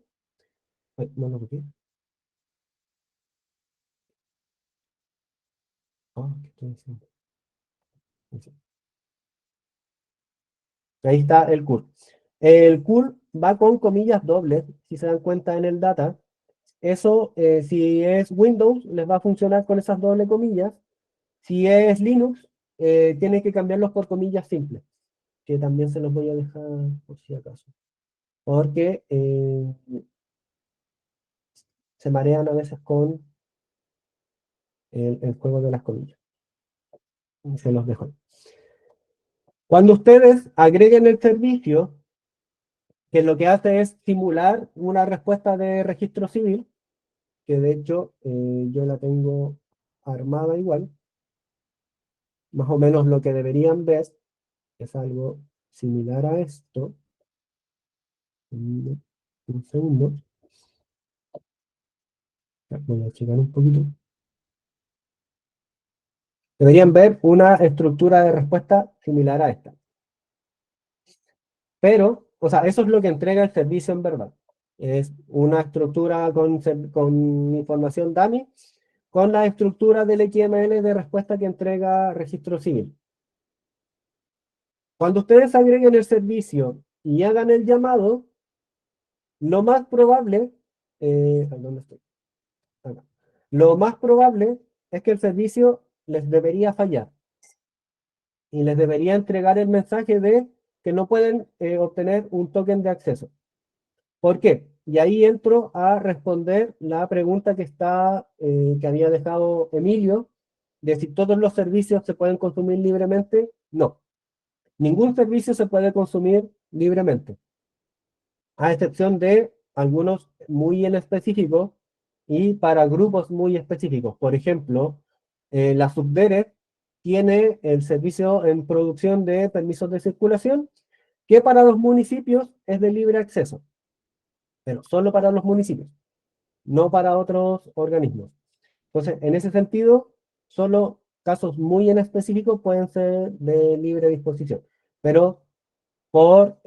No lo copié. ¿Qué estoy haciendo? Ahí está el curl. El curl va con comillas dobles, si se dan cuenta en el data. Eso, si es Windows, les va a funcionar con esas doble comillas. Si es Linux, tiene que cambiarlos por comillas simples, que también se los voy a dejar por si acaso. Porque se marean a veces con el juego de las comillas. Se los dejo. Cuando ustedes agreguen el servicio, que lo que hace es simular una respuesta de registro civil, que de hecho yo la tengo armada igual, más o menos lo que deberían ver es algo similar a esto. Un segundo. Voy a checar un poquito. Deberían ver una estructura de respuesta similar a esta. Pero, o sea, eso es lo que entrega el servicio en verdad. Es una estructura con información dummy, con la estructura del XML de respuesta que entrega registro civil. Cuando ustedes agreguen el servicio y hagan el llamado, lo más probable, ¿dónde estoy? Acá. Lo más probable es que el servicio les debería fallar y les debería entregar el mensaje de que no pueden obtener un token de acceso. ¿Por qué? Y ahí entro a responder la pregunta que había dejado Emilio, de si todos los servicios se pueden consumir libremente. No, ningún servicio se puede consumir libremente, a excepción de algunos muy en específico y para grupos muy específicos. Por ejemplo, la Subdere tiene el servicio en producción de permisos de circulación, que para los municipios es de libre acceso, pero solo para los municipios, no para otros organismos. Entonces, en ese sentido, solo casos muy en específico pueden ser de libre disposición, pero por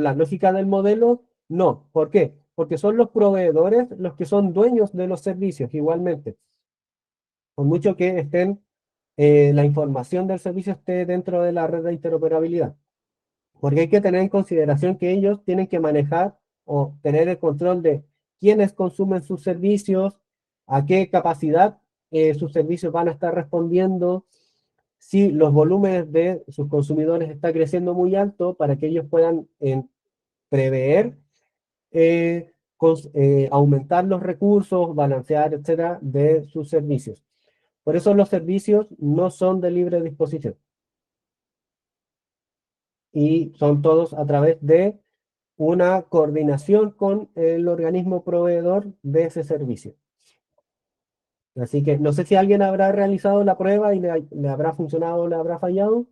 la lógica del modelo, no. ¿Por qué? Porque son los proveedores los que son dueños de los servicios igualmente. Por mucho que la información del servicio esté dentro de la red de interoperabilidad. Porque hay que tener en consideración que ellos tienen que manejar o tener el control de quiénes consumen sus servicios, a qué capacidad sus servicios van a estar respondiendo, si los volúmenes de sus consumidores está creciendo muy alto para que ellos puedan prever, aumentar los recursos, balancear, etcétera, de sus servicios. Por eso los servicios no son de libre disposición. Y son todos a través de una coordinación con el organismo proveedor de ese servicio. Así que no sé si alguien habrá realizado la prueba y le habrá funcionado o le habrá fallado.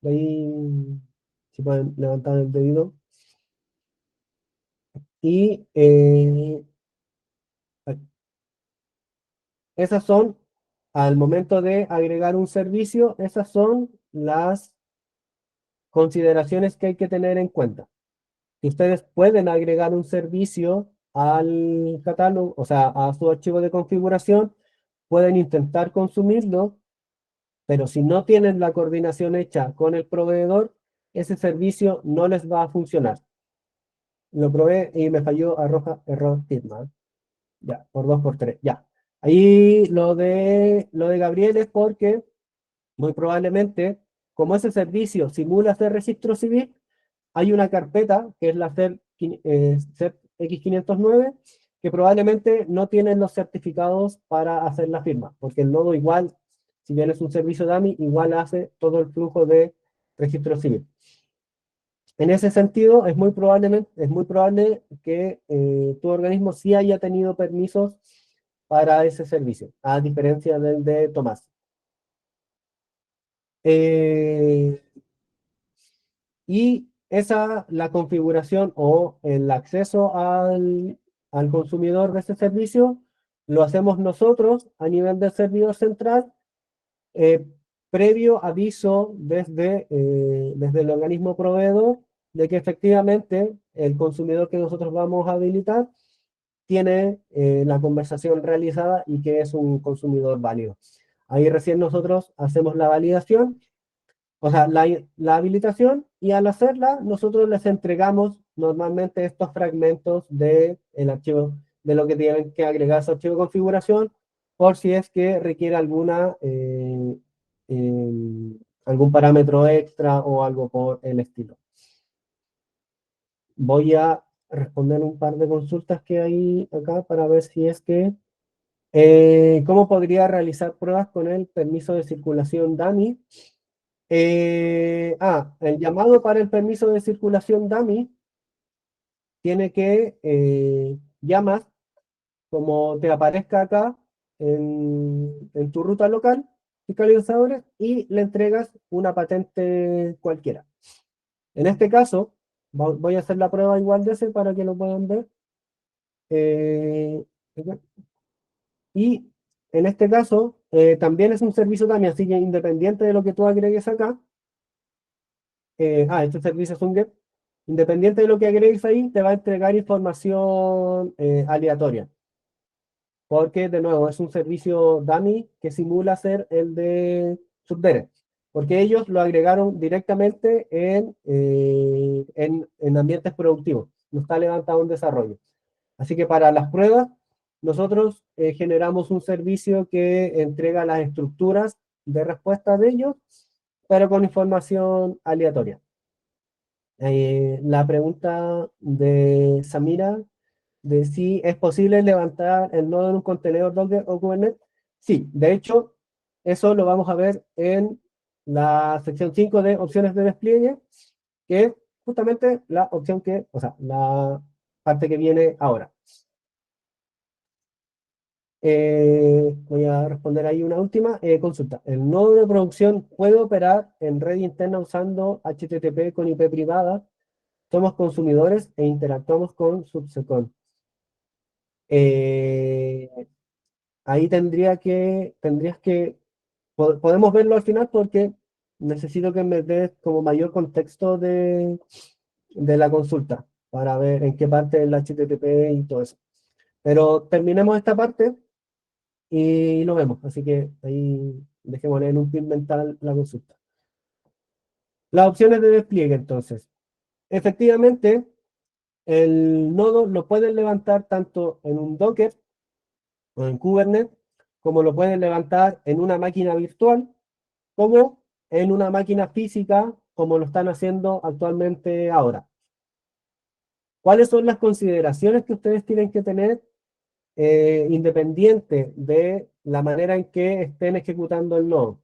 De ahí, si pueden levantar el dedo. Y esas son, al momento de agregar un servicio, esas son las consideraciones que hay que tener en cuenta. Que ustedes pueden agregar un servicio al catálogo, o sea, a su archivo de configuración, pueden intentar consumirlo, pero si no tienen la coordinación hecha con el proveedor, ese servicio no les va a funcionar. Lo probé y me falló, arroja error Hitman. Ya, por 2 por 3 ya. Ahí lo de Gabriel es porque muy probablemente, como ese servicio simula hacer registro civil, hay una carpeta que es la CERT X509 que probablemente no tienen los certificados para hacer la firma, porque el nodo igual, si bien es un servicio DAMI, igual hace todo el flujo de registro civil. En ese sentido, es muy probable que tu organismo sí haya tenido permisos para ese servicio, a diferencia del de Tomás. Y la configuración o el acceso al consumidor de ese servicio lo hacemos nosotros a nivel del servidor central, eh, previo aviso desde el organismo proveedor de que efectivamente el consumidor que nosotros vamos a habilitar tiene la conversación realizada y que es un consumidor válido. Ahí recién nosotros hacemos la validación, o sea, la habilitación, y al hacerla nosotros les entregamos normalmente estos fragmentos del archivo de lo que tienen que agregar a su archivo de configuración, por si es que requiere algún parámetro extra o algo por el estilo. Voy a responder un par de consultas que hay acá para ver si es que ¿cómo podría realizar pruebas con el permiso de circulación DAMI? El llamado para el permiso de circulación DAMI tiene que llamas como te aparezca acá en tu ruta local, fiscalizadores, y le entregas una patente cualquiera. En este caso, voy a hacer la prueba igual de ese para que lo puedan ver. Eh, y en este caso, también es un servicio también, así que independiente de lo que tú agregues acá, este servicio es un GET, independiente de lo que agregues ahí, te va a entregar información aleatoria. Porque, de nuevo, es un servicio dummy que simula ser el de Subdere. Porque ellos lo agregaron directamente en ambientes productivos. No está levantado en desarrollo. Así que para las pruebas, nosotros generamos un servicio que entrega las estructuras de respuesta de ellos, pero con información aleatoria. La pregunta de Samira, de si es posible levantar el nodo en un contenedor Docker o Kubernetes. Sí, de hecho, eso lo vamos a ver en la sección 5 de opciones de despliegue, que es justamente la opción o sea, la parte que viene ahora. Voy a responder ahí una última consulta. ¿El nodo de producción puede operar en red interna usando HTTP con IP privada? Somos consumidores e interactuamos con Subsecon. Eh, Ahí tendrías que, podemos verlo al final porque necesito que me des como mayor contexto de la consulta para ver en qué parte del HTTP y todo eso. Pero terminemos esta parte y lo vemos. Así que ahí dejémosle en un pin mental la consulta. Las opciones de despliegue, entonces. Efectivamente, el nodo lo pueden levantar tanto en un Docker o en Kubernetes, como lo pueden levantar en una máquina virtual, como en una máquina física, como lo están haciendo actualmente ahora. ¿Cuáles son las consideraciones que ustedes tienen que tener independiente de la manera en que estén ejecutando el nodo?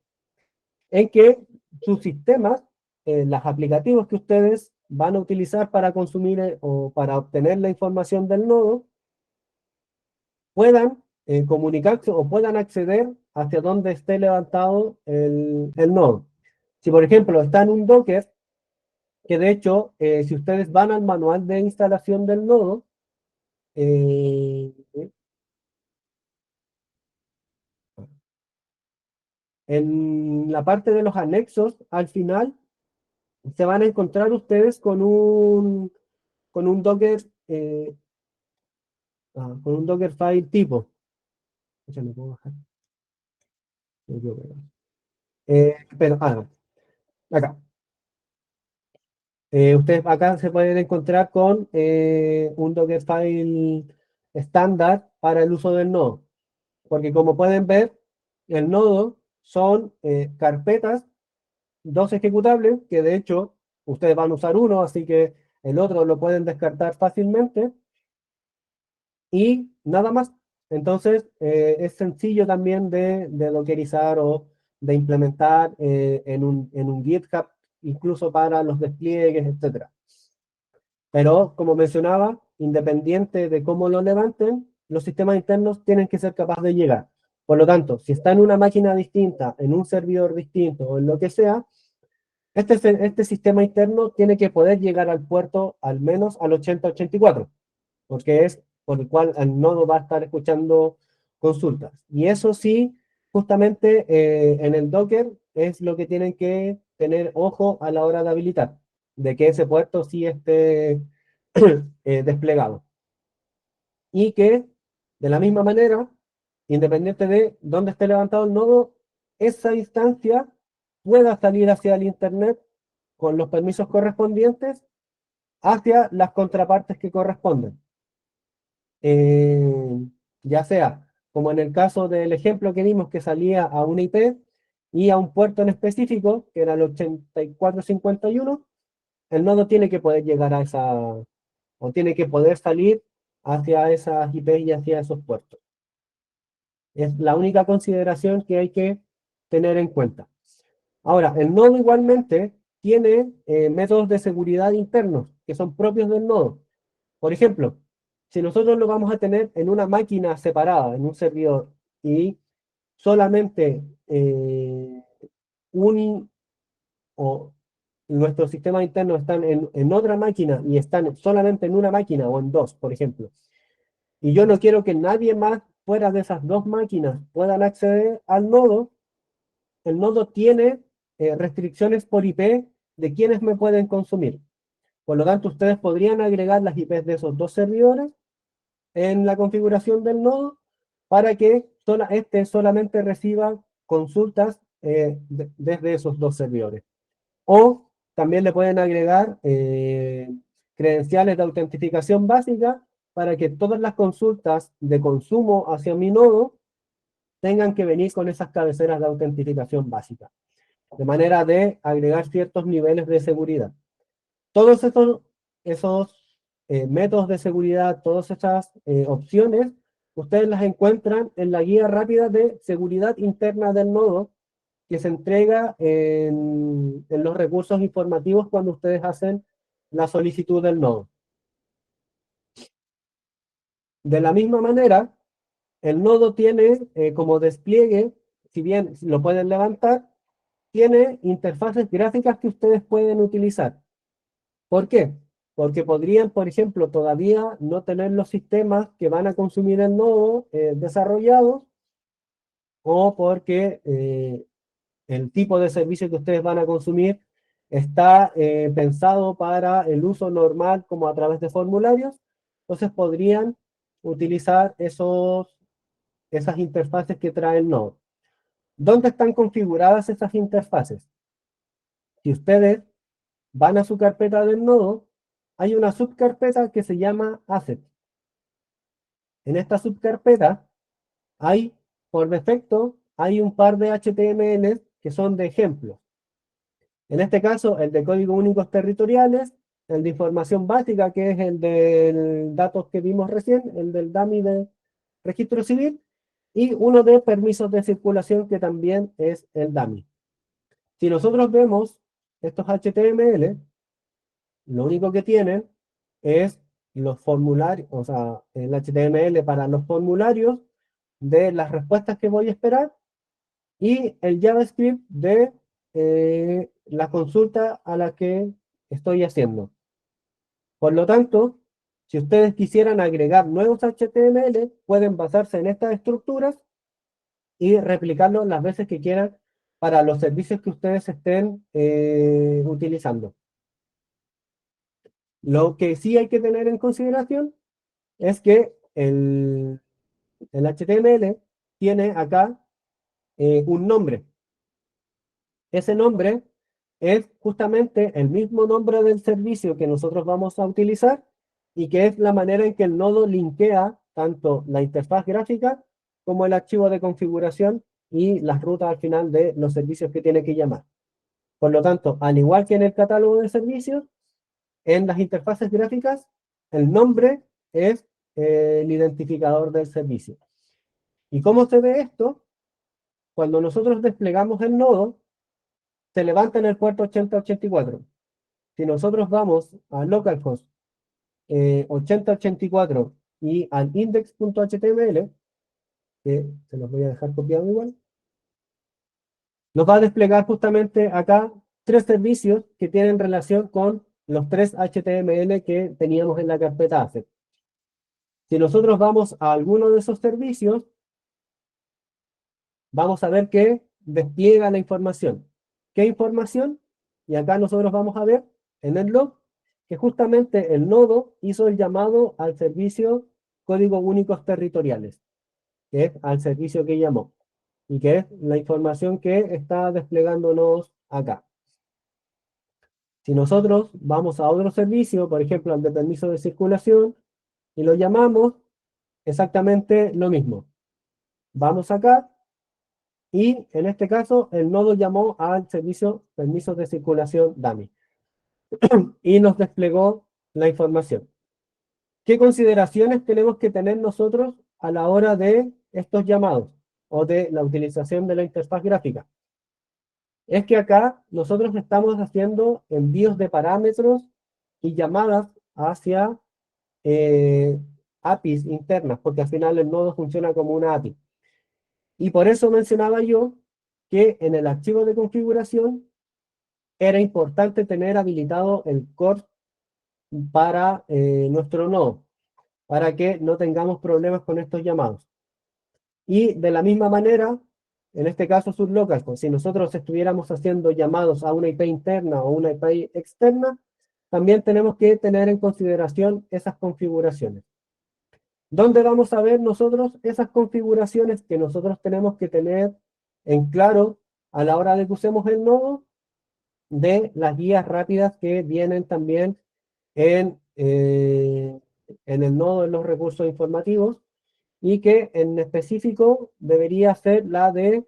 En que sus sistemas, los aplicativos que ustedes van a utilizar para consumir o para obtener la información del nodo, puedan comunicarse o puedan acceder hacia donde esté levantado el nodo. Si por ejemplo está en un Docker, que de hecho, si ustedes van al manual de instalación del nodo, eh, en la parte de los anexos, al final, se van a encontrar ustedes con un Docker, con un Dockerfile tipo. Ya me puedo bajar. Pero, acá. Ustedes acá se pueden encontrar con un Dockerfile estándar para el uso del nodo. Porque como pueden ver, el nodo son carpetas, dos ejecutables, que de hecho ustedes van a usar uno, así que el otro lo pueden descartar fácilmente, y nada más. Entonces es sencillo también de dockerizar o de implementar en un GitHub, incluso para los despliegues, etcétera. Pero, como mencionaba, independiente de cómo lo levanten, los sistemas internos tienen que ser capaces de llegar. Por lo tanto, si está en una máquina distinta, en un servidor distinto o en lo que sea, este sistema interno tiene que poder llegar al puerto al menos al 8084, porque es por el cual el nodo va a estar escuchando consultas. Y eso sí, justamente en el Docker es lo que tienen que tener ojo a la hora de habilitar, de que ese puerto sí esté desplegado. Y que, de la misma manera, independiente de dónde esté levantado el nodo, esa instancia pueda salir hacia el Internet con los permisos correspondientes hacia las contrapartes que corresponden. eh, ya sea, como en el caso del ejemplo que vimos que salía a una IP y a un puerto en específico, que era el 8451, el nodo tiene que poder llegar a esa, o tiene que poder salir hacia esas IP y hacia esos puertos. Es la única consideración que hay que tener en cuenta. Ahora, el nodo igualmente tiene métodos de seguridad internos que son propios del nodo. Por ejemplo, si nosotros lo vamos a tener en una máquina separada, en un servidor, y solamente un o nuestros sistemas internos están en otra máquina y están solamente en una máquina o en dos, por ejemplo, y yo no quiero que nadie más fuera de esas dos máquinas puedan acceder al nodo, el nodo tiene restricciones por IP de quienes me pueden consumir. Por lo tanto, ustedes podrían agregar las IPs de esos dos servidores en la configuración del nodo para que este solamente reciba consultas desde esos dos servidores. O también le pueden agregar credenciales de autentificación básica para que todas las consultas de consumo hacia mi nodo tengan que venir con esas cabeceras de autentificación básica, de manera de agregar ciertos niveles de seguridad. Todos esos métodos de seguridad, todas estas opciones, ustedes las encuentran en la guía rápida de seguridad interna del nodo, que se entrega en los recursos informativos cuando ustedes hacen la solicitud del nodo. De la misma manera, el nodo tiene como despliegue, si bien lo pueden levantar, tiene interfaces gráficas que ustedes pueden utilizar. ¿Por qué? Porque podrían, por ejemplo, todavía no tener los sistemas que van a consumir el nodo desarrollados, o porque el tipo de servicio que ustedes van a consumir está pensado para el uso normal como a través de formularios. Entonces podrían utilizar esas interfaces que trae el nodo. ¿Dónde están configuradas esas interfaces? Si ustedes van a su carpeta del nodo, hay una subcarpeta que se llama Asset. En esta subcarpeta hay, por defecto, hay un par de HTML que son de ejemplos. En este caso, el de códigos únicos territoriales, el de información básica, que es el de datos que vimos recién, el del DAMI de registro civil, y uno de permisos de circulación, que también es el DAMI. Si nosotros vemos estos HTML, lo único que tienen es los formularios, o sea, el HTML para los formularios de las respuestas que voy a esperar, y el JavaScript de la consulta a la que estoy haciendo. Por lo tanto, si ustedes quisieran agregar nuevos HTML, pueden basarse en estas estructuras y replicarlo las veces que quieran para los servicios que ustedes estén utilizando. Lo que sí hay que tener en consideración es que el HTML tiene acá un nombre. Ese nombre es justamente el mismo nombre del servicio que nosotros vamos a utilizar, y que es la manera en que el nodo linkea tanto la interfaz gráfica como el archivo de configuración y las rutas al final de los servicios que tiene que llamar. Por lo tanto, al igual que en el catálogo de servicios, en las interfaces gráficas, el nombre es el identificador del servicio. ¿Y cómo se ve esto? Cuando nosotros desplegamos el nodo, se levanta en el puerto 8084. Si nosotros vamos a localhost 8084 y al index.html, que se los voy a dejar copiado igual, nos va a desplegar justamente acá tres servicios que tienen relación con los tres HTML que teníamos en la carpeta asset. Si nosotros vamos a alguno de esos servicios, vamos a ver que despliega la información. ¿Qué información? Y acá nosotros vamos a ver en el log que justamente el nodo hizo el llamado al servicio códigos únicos territoriales, que es al servicio que llamó, y que es la información que está desplegándonos acá. Si nosotros vamos a otro servicio, por ejemplo al de permiso de circulación, y lo llamamos, exactamente lo mismo. Vamos acá y en este caso el nodo llamó al servicio permisos de circulación dummy y nos desplegó la información. ¿Qué consideraciones tenemos que tener nosotros a la hora de estos llamados o de la utilización de la interfaz gráfica? Es que acá nosotros estamos haciendo envíos de parámetros y llamadas hacia APIs internas, porque al final el nodo funciona como una API. Y por eso mencionaba yo que en el archivo de configuración era importante tener habilitado el core para nuestro nodo, para que no tengamos problemas con estos llamados. Y de la misma manera, en este caso sublocal, pues si nosotros estuviéramos haciendo llamados a una IP interna o una IP externa, también tenemos que tener en consideración esas configuraciones. ¿Dónde vamos a ver nosotros esas configuraciones que nosotros tenemos que tener en claro a la hora de que usemos el nodo? De las guías rápidas que vienen también en el nodo de los recursos informativos y que en específico debería ser la de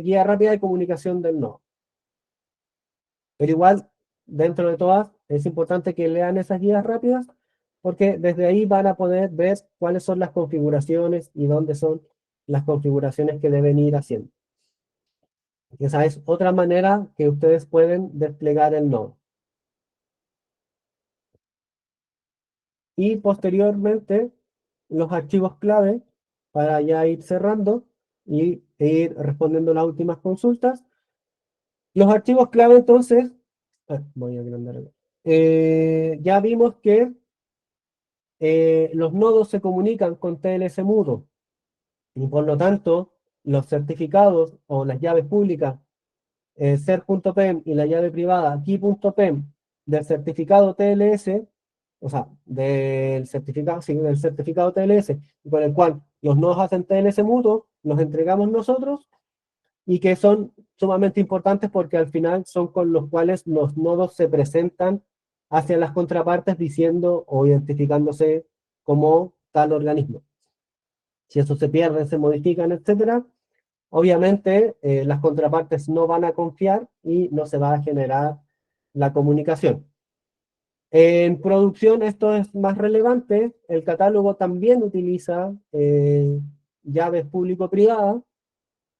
guía rápida de comunicación del nodo. Pero igual, dentro de todas, es importante que lean esas guías rápidas porque desde ahí van a poder ver cuáles son las configuraciones y dónde son las configuraciones que deben ir haciendo. Esa es otra manera que ustedes pueden desplegar el nodo. Y posteriormente, los archivos clave, para ya ir cerrando e ir respondiendo las últimas consultas. Los archivos clave, entonces, voy a agrandar acá. Ya vimos que los nodos se comunican con TLS mudo y por lo tanto, los certificados o las llaves públicas ser.pem y la llave privada key.pem del certificado TLS, o sea, del certificado, sí, del certificado TLS, con el cual los nodos hacen TLS mutuo, los entregamos nosotros, y que son sumamente importantes porque al final son con los cuales los nodos se presentan hacia las contrapartes diciendo o identificándose como tal organismo. Si eso se pierde, se modifican, etcétera, obviamente las contrapartes no van a confiar y no se va a generar la comunicación. En producción esto es más relevante, el catálogo también utiliza llaves público-privadas,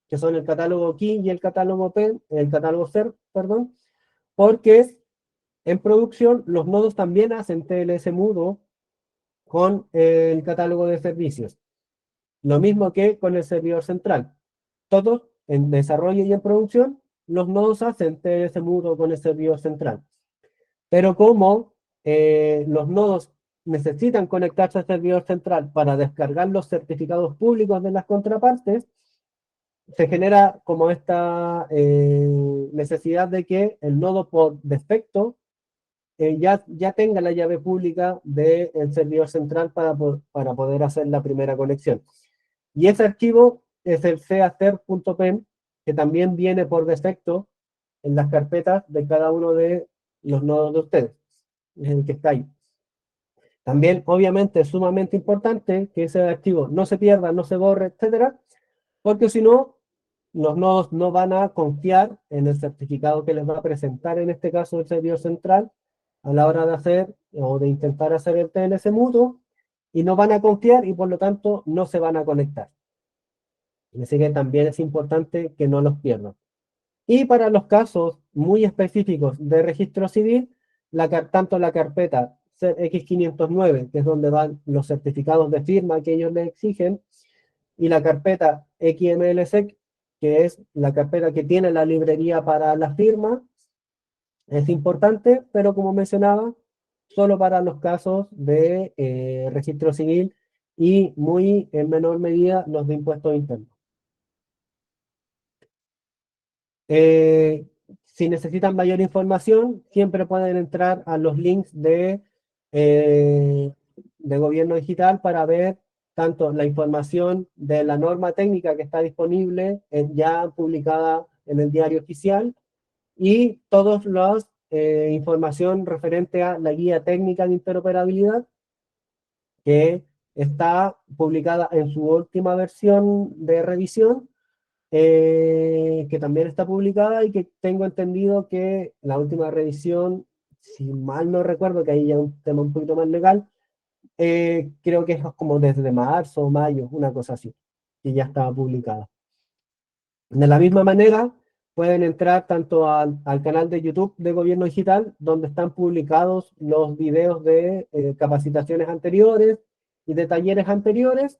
que son el catálogo key y el catálogo PEN, el catálogo ser, perdón, porque en producción los nodos también hacen TLS mudo con el catálogo de servicios, lo mismo que con el servidor central. Todos en desarrollo y en producción, los nodos hacen TLS mudo con el servidor central. Pero como los nodos necesitan conectarse al servidor central para descargar los certificados públicos de las contrapartes, se genera como esta necesidad de que el nodo por defecto ya tenga la llave pública del servidor central para poder hacer la primera conexión. Y ese archivo es el cacer.pem, que también viene por defecto en las carpetas de cada uno de los nodos de ustedes. Es el que está ahí. También, obviamente, es sumamente importante que ese archivo no se pierda, no se borre, etcétera, porque si no, los nodos no van a confiar en el certificado que les va a presentar, en este caso el servidor central, a la hora de hacer o de intentar hacer el TLS mutuo, y no van a confiar y por lo tanto no se van a conectar. Así que también es importante que no los pierdan. Y para los casos muy específicos de registro civil, tanto la carpeta X509, que es donde van los certificados de firma que ellos les exigen, y la carpeta XMLSEC, que es la carpeta que tiene la librería para la firma, es importante, pero como mencionaba, solo para los casos de registro civil y muy en menor medida los de impuestos internos. Si necesitan mayor información, siempre pueden entrar a los links de Gobierno Digital para ver tanto la información de la norma técnica que está disponible, ya publicada en el diario oficial, y todos los información referente a la guía técnica de interoperabilidad, que está publicada en su última versión de revisión, que también está publicada y que tengo entendido que la última revisión, si mal no recuerdo, que ahí ya es un tema un poquito más legal, creo que es como desde marzo o mayo, una cosa así, que ya estaba publicada. De la misma manera, pueden entrar tanto al canal de YouTube de Gobierno Digital, donde están publicados los videos de capacitaciones anteriores y de talleres anteriores.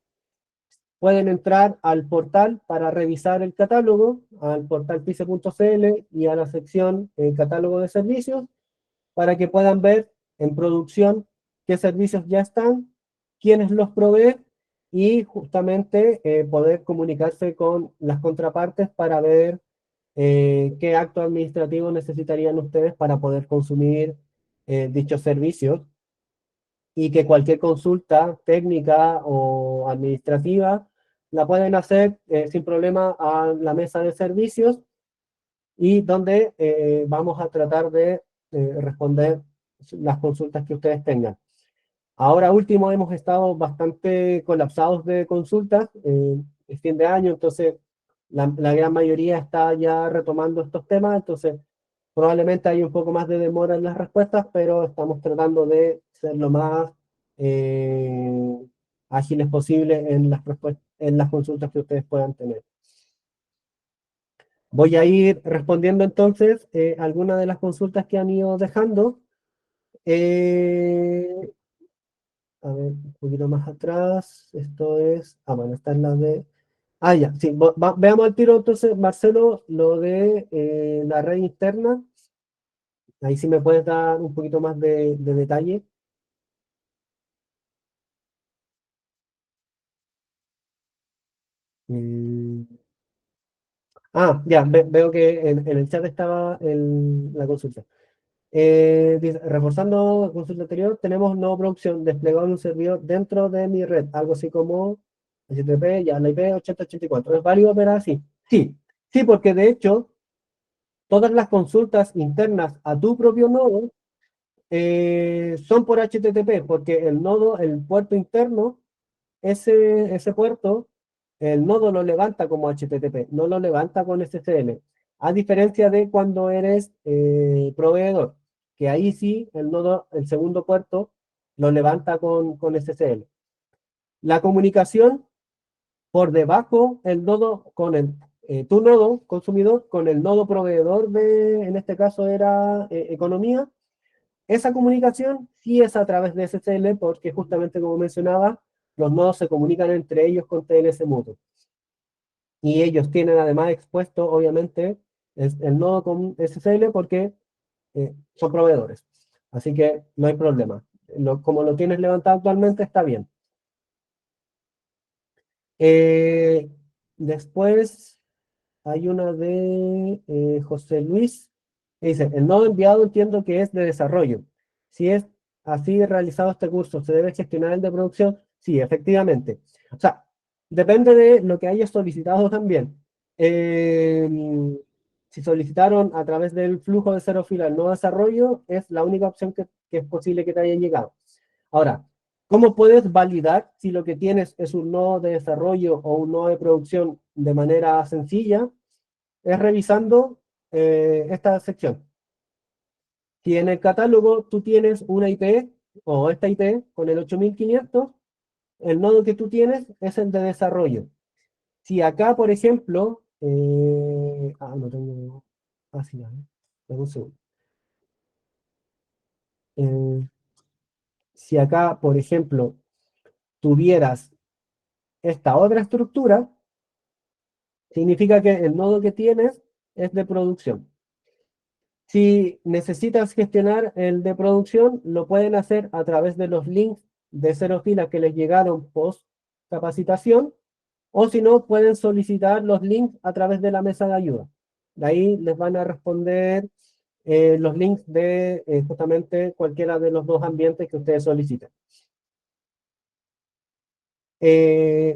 Pueden entrar al portal para revisar el catálogo, al portal pice.cl y a la sección catálogo de servicios, para que puedan ver en producción qué servicios ya están, quiénes los proveen y justamente poder comunicarse con las contrapartes para ver qué acto administrativo necesitarían ustedes para poder consumir dichos servicios, y que cualquier consulta técnica o administrativa la pueden hacer sin problema a la mesa de servicios, y donde vamos a tratar de responder las consultas que ustedes tengan. Ahora último hemos estado bastante colapsados de consultas, es fin de año, entonces la gran mayoría está ya retomando estos temas, entonces probablemente hay un poco más de demora en las respuestas, pero estamos tratando de ser lo más eh, ágiles posible en en las consultas que ustedes puedan tener. Voy a ir respondiendo entonces algunas de las consultas que han ido dejando. Eh, a ver, un poquito más atrás. Esto es. Ah, bueno, esta es la de. Ah, ya, sí. Veamos al tiro entonces, Marcelo, lo de la red interna. Ahí sí me puedes dar un poquito más de detalle. Mm, ya, veo que en el chat estaba la consulta. Dice, reforzando la consulta anterior, tenemos nueva producción desplegado en un servidor dentro de mi red, algo así como HTTP, ya la IP 8084. ¿Es válido operar así? Sí, sí, porque de hecho, todas las consultas internas a tu propio nodo son por HTTP, porque el nodo, el puerto interno, ese puerto, el nodo lo levanta como HTTP, no lo levanta con SSL. A diferencia de cuando eres proveedor, que ahí sí el nodo, el segundo puerto, lo levanta con SSL. La comunicación por debajo, el nodo con tu nodo consumidor, con el nodo proveedor de, en este caso era economía, esa comunicación sí es a través de SSL, porque justamente como mencionaba, los nodos se comunican entre ellos con TLS mutuo. Y ellos tienen además expuesto, obviamente, el nodo con SSL porque son proveedores. Así que no hay problema. Como lo tienes levantado actualmente, está bien. Eh, Después hay una de José Luis, que dice, el nodo enviado entiendo que es de desarrollo. Si es así realizado este curso, ¿se debe gestionar el de producción? Sí, efectivamente. O sea, depende de lo que hayas solicitado también. Eh, si solicitaron a través del flujo de cero fila el no desarrollo, es la única opción que es posible que te haya llegado. Ahora, ¿cómo puedes validar si lo que tienes es un nodo de desarrollo o un nodo de producción de manera sencilla? Es revisando esta sección. Si en el catálogo tú tienes una IP o esta IP con el 8500, el nodo que tú tienes es el de desarrollo. Si acá, por ejemplo, no tengo, sí, dame un segundo. Eh, si acá, por ejemplo, tuvieras esta otra estructura, significa que el nodo que tienes es de producción. Si necesitas gestionar el de producción, lo pueden hacer a través de los links de cero fila que les llegaron post capacitación, o si no, pueden solicitar los links a través de la mesa de ayuda. De ahí les van a responder los links de justamente cualquiera de los dos ambientes que ustedes soliciten.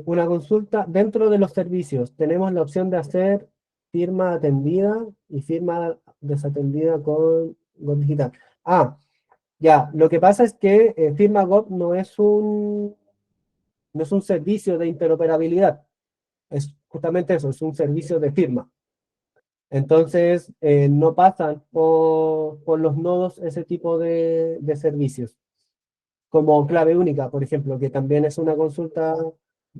Una consulta dentro de los servicios. Tenemos la opción de hacer firma atendida y firma desatendida con GOT digital. Ah, ya, lo que pasa es que firma GOT no es un servicio de interoperabilidad, es justamente eso, es un servicio de firma. Entonces, no pasan por los nodos ese tipo de servicios, como clave única, por ejemplo, que también es una consulta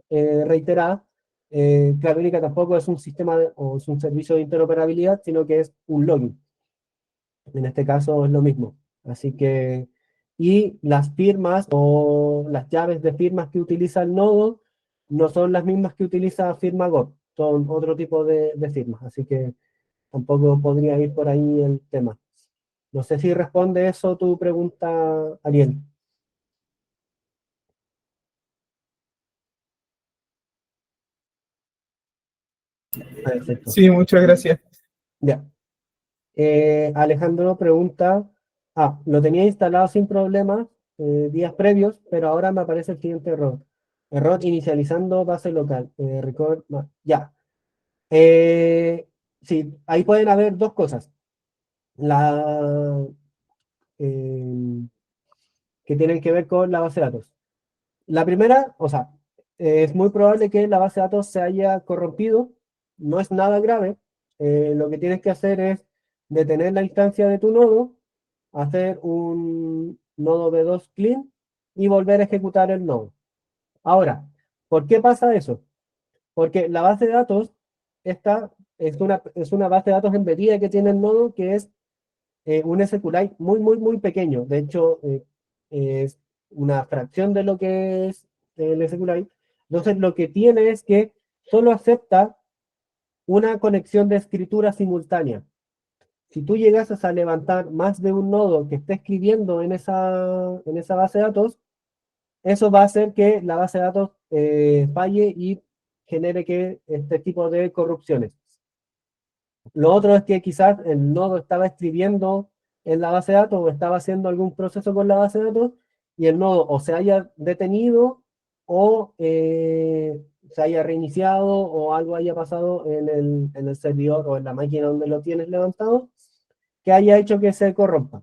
reiterada. Clave única tampoco es un sistema o es un servicio de interoperabilidad, sino que es un login. En este caso es lo mismo. Así que, y las firmas o las llaves de firmas que utiliza el nodo no son las mismas que utiliza firma GOT, son otro tipo de firmas. Así que tampoco podría ir por ahí el tema. No sé si responde eso tu pregunta, Ariel. Perfecto. Sí, muchas gracias. Ya. Alejandro pregunta, lo tenía instalado sin problemas días previos, pero ahora me aparece el siguiente error. Error inicializando base local. Ya. Eh, sí, ahí pueden haber dos cosas. La, eh, que tienen que ver con la base de datos. La primera, o sea, es muy probable que la base de datos se haya corrompido, no es nada grave. Lo que tienes que hacer es detener la instancia de tu nodo, hacer un nodo B2 clean y volver a ejecutar el nodo. Ahora, ¿por qué pasa eso? Porque la base de datos, esta es una base de datos embedida que tiene el nodo que es un SQLite muy, muy, muy pequeño. De hecho, es una fracción de lo que es el SQLite. Entonces, lo que tiene es que solo acepta una conexión de escritura simultánea. Si tú llegas a levantar más de un nodo que esté escribiendo en esa base de datos, eso va a hacer que la base de datos falle y genere que este tipo de corrupciones. Lo otro es que quizás el nodo estaba escribiendo en la base de datos o estaba haciendo algún proceso con la base de datos y el nodo o se haya detenido o se haya reiniciado o algo haya pasado en el servidor o en la máquina donde lo tienes levantado que haya hecho que se corrompa.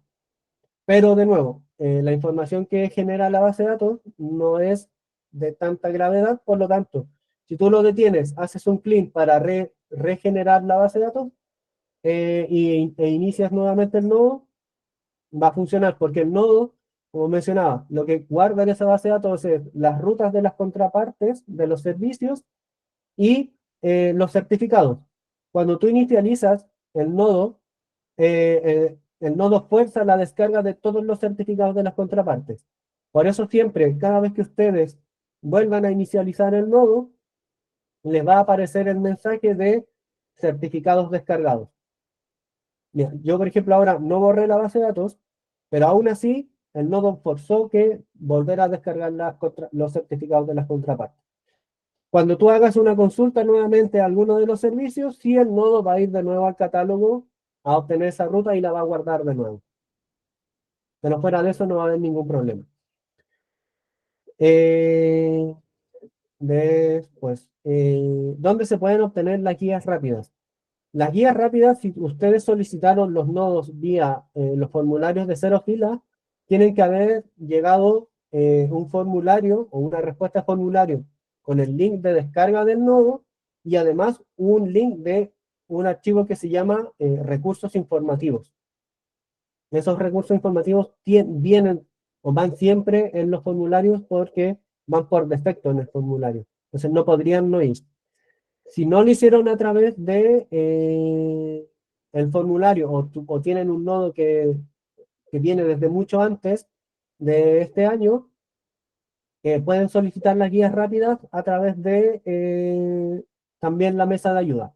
Pero de nuevo, la información que genera la base de datos no es de tanta gravedad, por lo tanto, si tú lo detienes, haces un clean para regenerar la base de datos, e inicias nuevamente el nodo, va a funcionar porque el nodo, como mencionaba, lo que guarda en esa base de datos es las rutas de las contrapartes de los servicios y los certificados. Cuando tú inicializas el nodo fuerza la descarga de todos los certificados de las contrapartes. Por eso siempre, cada vez que ustedes vuelvan a inicializar el nodo, les va a aparecer el mensaje de certificados descargados. Mira, yo, por ejemplo, ahora no borré la base de datos, pero aún así el nodo forzó que volver a descargar los certificados de las contrapartes. Cuando tú hagas una consulta nuevamente a alguno de los servicios, sí el nodo va a ir de nuevo al catálogo a obtener esa ruta y la va a guardar de nuevo. Pero fuera de eso no va a haber ningún problema. Eh, Después, ¿dónde se pueden obtener las guías rápidas? Las guías rápidas, si ustedes solicitaron los nodos vía los formularios de cero fila, tienen que haber llegado un formulario o una respuesta a formulario con el link de descarga del nodo y además un link de un archivo que se llama recursos informativos. Esos recursos informativos vienen o van siempre en los formularios porque van por defecto en el formulario. Entonces no podrían no ir. Si no lo hicieron a través de el formulario o tienen un nodo que viene desde mucho antes de este año, pueden solicitar las guías rápidas a través de también la mesa de ayuda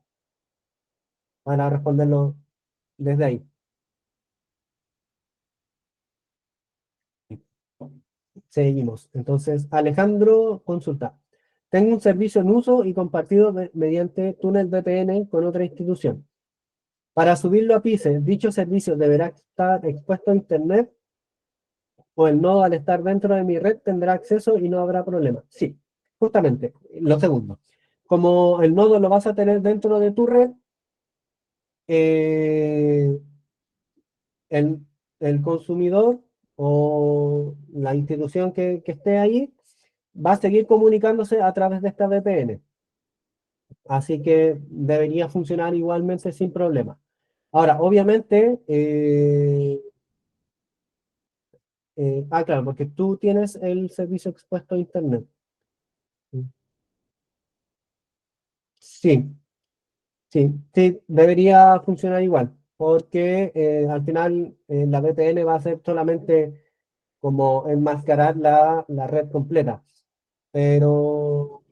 para responderlo desde ahí. Seguimos. Entonces, Alejandro consulta. Tengo un servicio en uso y compartido mediante túnel VPN con otra institución. Para subirlo a PICE, dicho servicio deberá estar expuesto a Internet o el nodo al estar dentro de mi red tendrá acceso y no habrá problema. Sí, justamente, lo segundo. Como el nodo lo vas a tener dentro de tu red, eh, el consumidor o la institución que esté ahí va a seguir comunicándose a través de esta VPN. Así que debería funcionar igualmente sin problema. Ahora, obviamente, claro, porque tú tienes el servicio expuesto a Internet. Sí, sí, debería funcionar igual, porque al final la VPN va a ser solamente como enmascarar la red completa, pero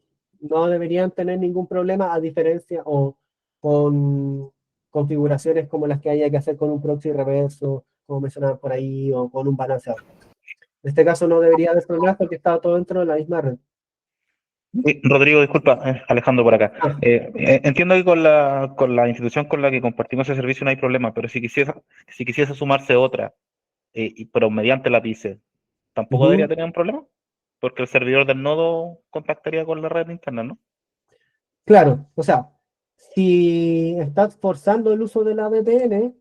no deberían tener ningún problema a diferencia o con configuraciones como las que haya que hacer con un proxy reverso, como mencionaban por ahí, o con un balanceador. En este caso no debería haber problemas porque está todo dentro de la misma red. Rodrigo, disculpa, Alejandro por acá. Ah, Entiendo que con la institución con la que compartimos ese servicio no hay problema, pero si quisiese sumarse otra, pero mediante la PICE, tampoco debería ujú. tener un problema, porque el servidor del nodo contactaría con la red interna, ¿no? Claro, o sea, si estás forzando el uso de la VPN,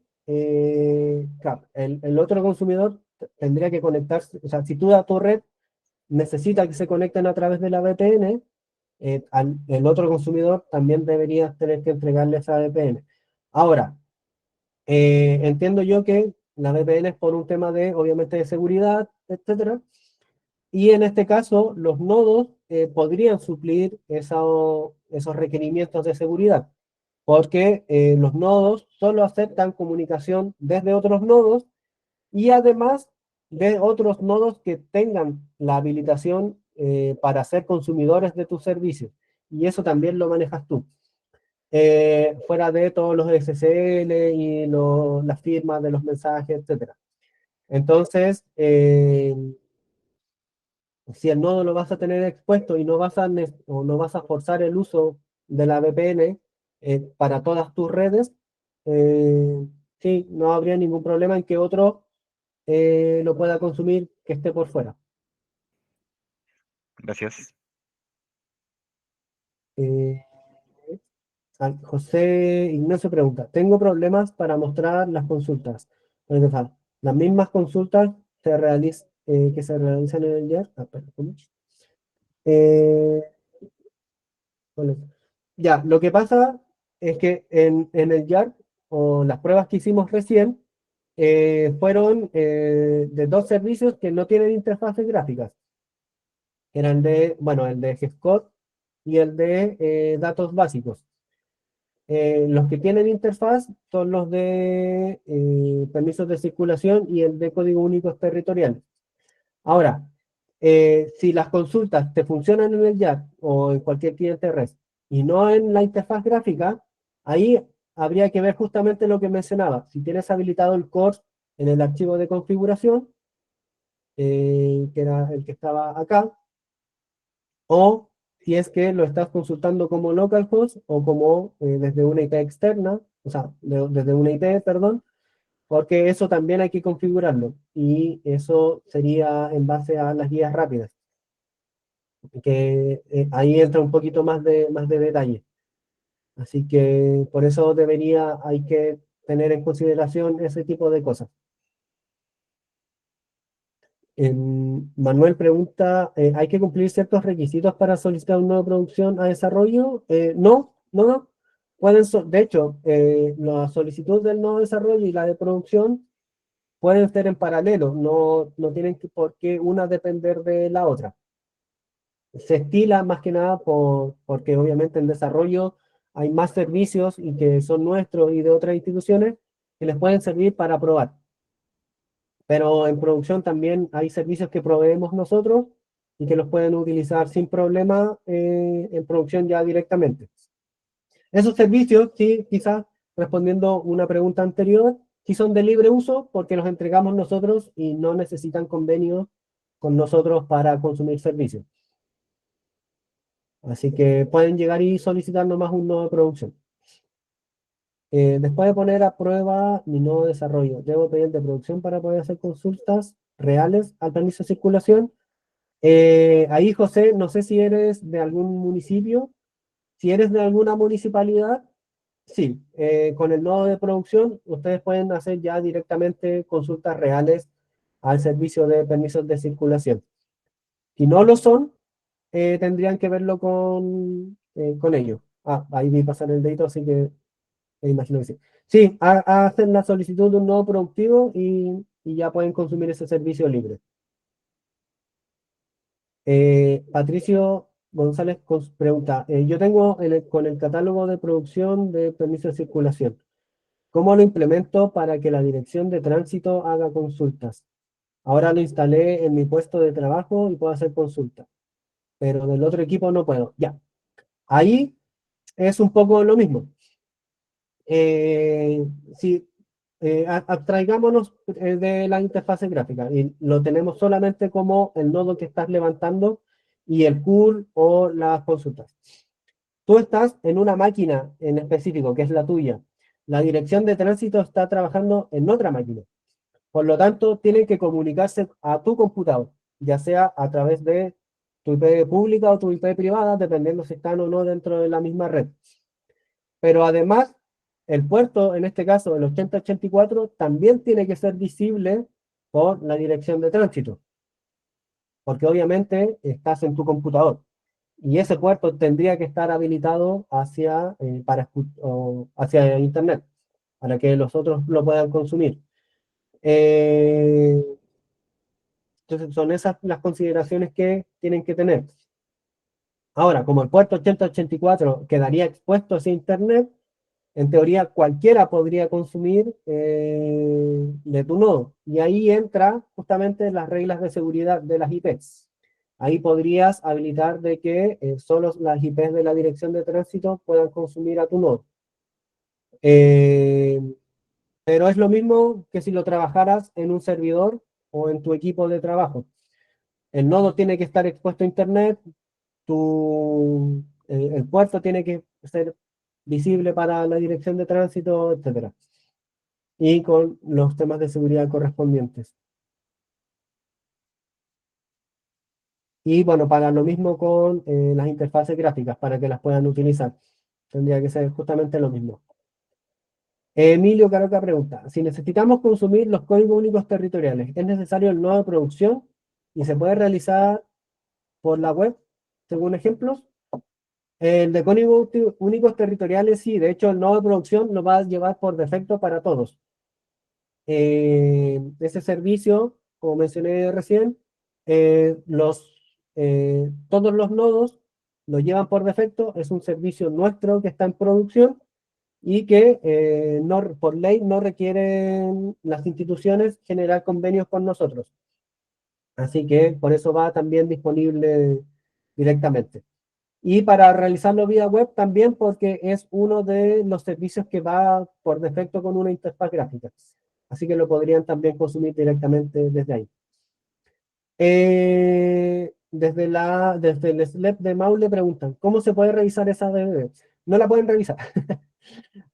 claro, el otro consumidor tendría que conectarse, o sea, si tú a tu red necesita que se conecten a través de la VPN, el otro consumidor también debería tener que entregarle esa VPN. Ahora, entiendo yo que la VPN es por un tema de, obviamente, de seguridad, etcétera, y en este caso los nodos podrían suplir esos requerimientos de seguridad, porque los nodos solo aceptan comunicación desde otros nodos y además de otros nodos que tengan la habilitación para ser consumidores de tus servicios. Y eso también lo manejas tú. Fuera de todos los SSL y las firmas de los mensajes, etcétera. Entonces, si el nodo lo vas a tener expuesto y no vas a forzar el uso de la VPN para todas tus redes, sí, no habría ningún problema en que otro lo pueda consumir que esté por fuera. Gracias. Eh, José Ignacio pregunta, tengo problemas para mostrar las consultas. Las mismas consultas que se realizan en el YAR. Espera, ¿cómo? Eh, bueno, ya, lo que pasa es que en el YAR, o las pruebas que hicimos recién, fueron de dos servicios que no tienen interfaces gráficas. Eran bueno, el de GESCOD y el de datos básicos. Los que tienen interfaz son los de permisos de circulación y el de código único territorial. Ahora, si las consultas te funcionan en el YAR o en cualquier cliente REST y no en la interfaz gráfica, ahí habría que ver justamente lo que mencionaba. Si tienes habilitado el core en el archivo de configuración, que era el que estaba acá, o si es que lo estás consultando como localhost o como desde una IP externa, o sea, desde una IP, perdón, porque eso también hay que configurarlo y eso sería en base a las guías rápidas, que ahí entra un poquito más de detalle. Así que por eso hay que tener en consideración ese tipo de cosas. Manuel pregunta, ¿hay que cumplir ciertos requisitos para solicitar una nueva producción a desarrollo? No, no, no. De hecho, la solicitud del nuevo desarrollo y la de producción pueden ser en paralelo, no tienen por qué una depender de la otra. Se estila más que nada porque obviamente en desarrollo hay más servicios y que son nuestros y de otras instituciones que les pueden servir para probar. Pero en producción también hay servicios que proveemos nosotros y que los pueden utilizar sin problema en producción ya directamente. Esos servicios, sí, quizás respondiendo una pregunta anterior, sí son de libre uso porque los entregamos nosotros y no necesitan convenio con nosotros para consumir servicios. Así que pueden llegar y solicitar nomás un nodo de producción. Después de poner a prueba mi nuevo desarrollo, debo pedir de producción para poder hacer consultas reales al permiso de circulación. Ahí, José, no sé si eres de algún municipio, si eres de alguna municipalidad, Sí, con el nodo de producción ustedes pueden hacer ya directamente consultas reales al servicio de permisos de circulación. Si no lo son, tendrían que verlo con ellos. Ah, ahí vi pasar el dedito, así que imagino que sí. Sí, hacen la solicitud de un nodo productivo y ya pueden consumir ese servicio libre. Patricio González pregunta, yo tengo con el catálogo de producción de permiso de circulación. ¿Cómo lo implemento para que la dirección de tránsito haga consultas? Ahora lo instalé en mi puesto de trabajo y puedo hacer consultas, pero del otro equipo no puedo. Ya, ahí es un poco lo mismo. Si abstraigámonos de la interfase gráfica y lo tenemos solamente como el nodo que estás levantando y el curl o las consultas. Tú estás en una máquina en específico, que es la tuya. La dirección de tránsito está trabajando en otra máquina. Por lo tanto, tienen que comunicarse a tu computador, ya sea a través de tu IP pública o tu IP privada, dependiendo si están o no dentro de la misma red. Pero además, el puerto, en este caso el 8084, también tiene que ser visible por la dirección de tránsito, porque obviamente estás en tu computador. Y ese puerto tendría que estar habilitado hacia Internet, para que los otros lo puedan consumir. Eh, entonces son esas las consideraciones que tienen que tener. Ahora, como el puerto 8084 quedaría expuesto hacia Internet, en teoría cualquiera podría consumir de tu nodo. Y ahí entra justamente las reglas de seguridad de las IPs. Ahí podrías habilitar de que solo las IPs de la dirección de tránsito puedan consumir a tu nodo. Eh, pero es lo mismo que si lo trabajaras en un servidor o en tu equipo de trabajo. El nodo tiene que estar expuesto a Internet, el puerto tiene que ser visible para la dirección de tránsito, etcétera. Y con los temas de seguridad correspondientes. Y bueno, para lo mismo con las interfaces gráficas, para que las puedan utilizar. Tendría que ser justamente lo mismo. Emilio Caroca pregunta, si necesitamos consumir los códigos únicos territoriales, ¿es necesario el nodo de producción y se puede realizar por la web, según ejemplos? El de códigos únicos territoriales, sí, de hecho el nodo de producción lo va a llevar por defecto para todos. Ese servicio, como mencioné recién, todos los nodos lo llevan por defecto, es un servicio nuestro que está en producción y que por ley no requieren las instituciones generar convenios con nosotros. Así que por eso va también disponible directamente. Y para realizarlo vía web también porque es uno de los servicios que va por defecto con una interfaz gráfica. Así que lo podrían también consumir directamente desde ahí. Desde el SLEP de Maule preguntan, ¿cómo se puede revisar esa DB? No la pueden revisar,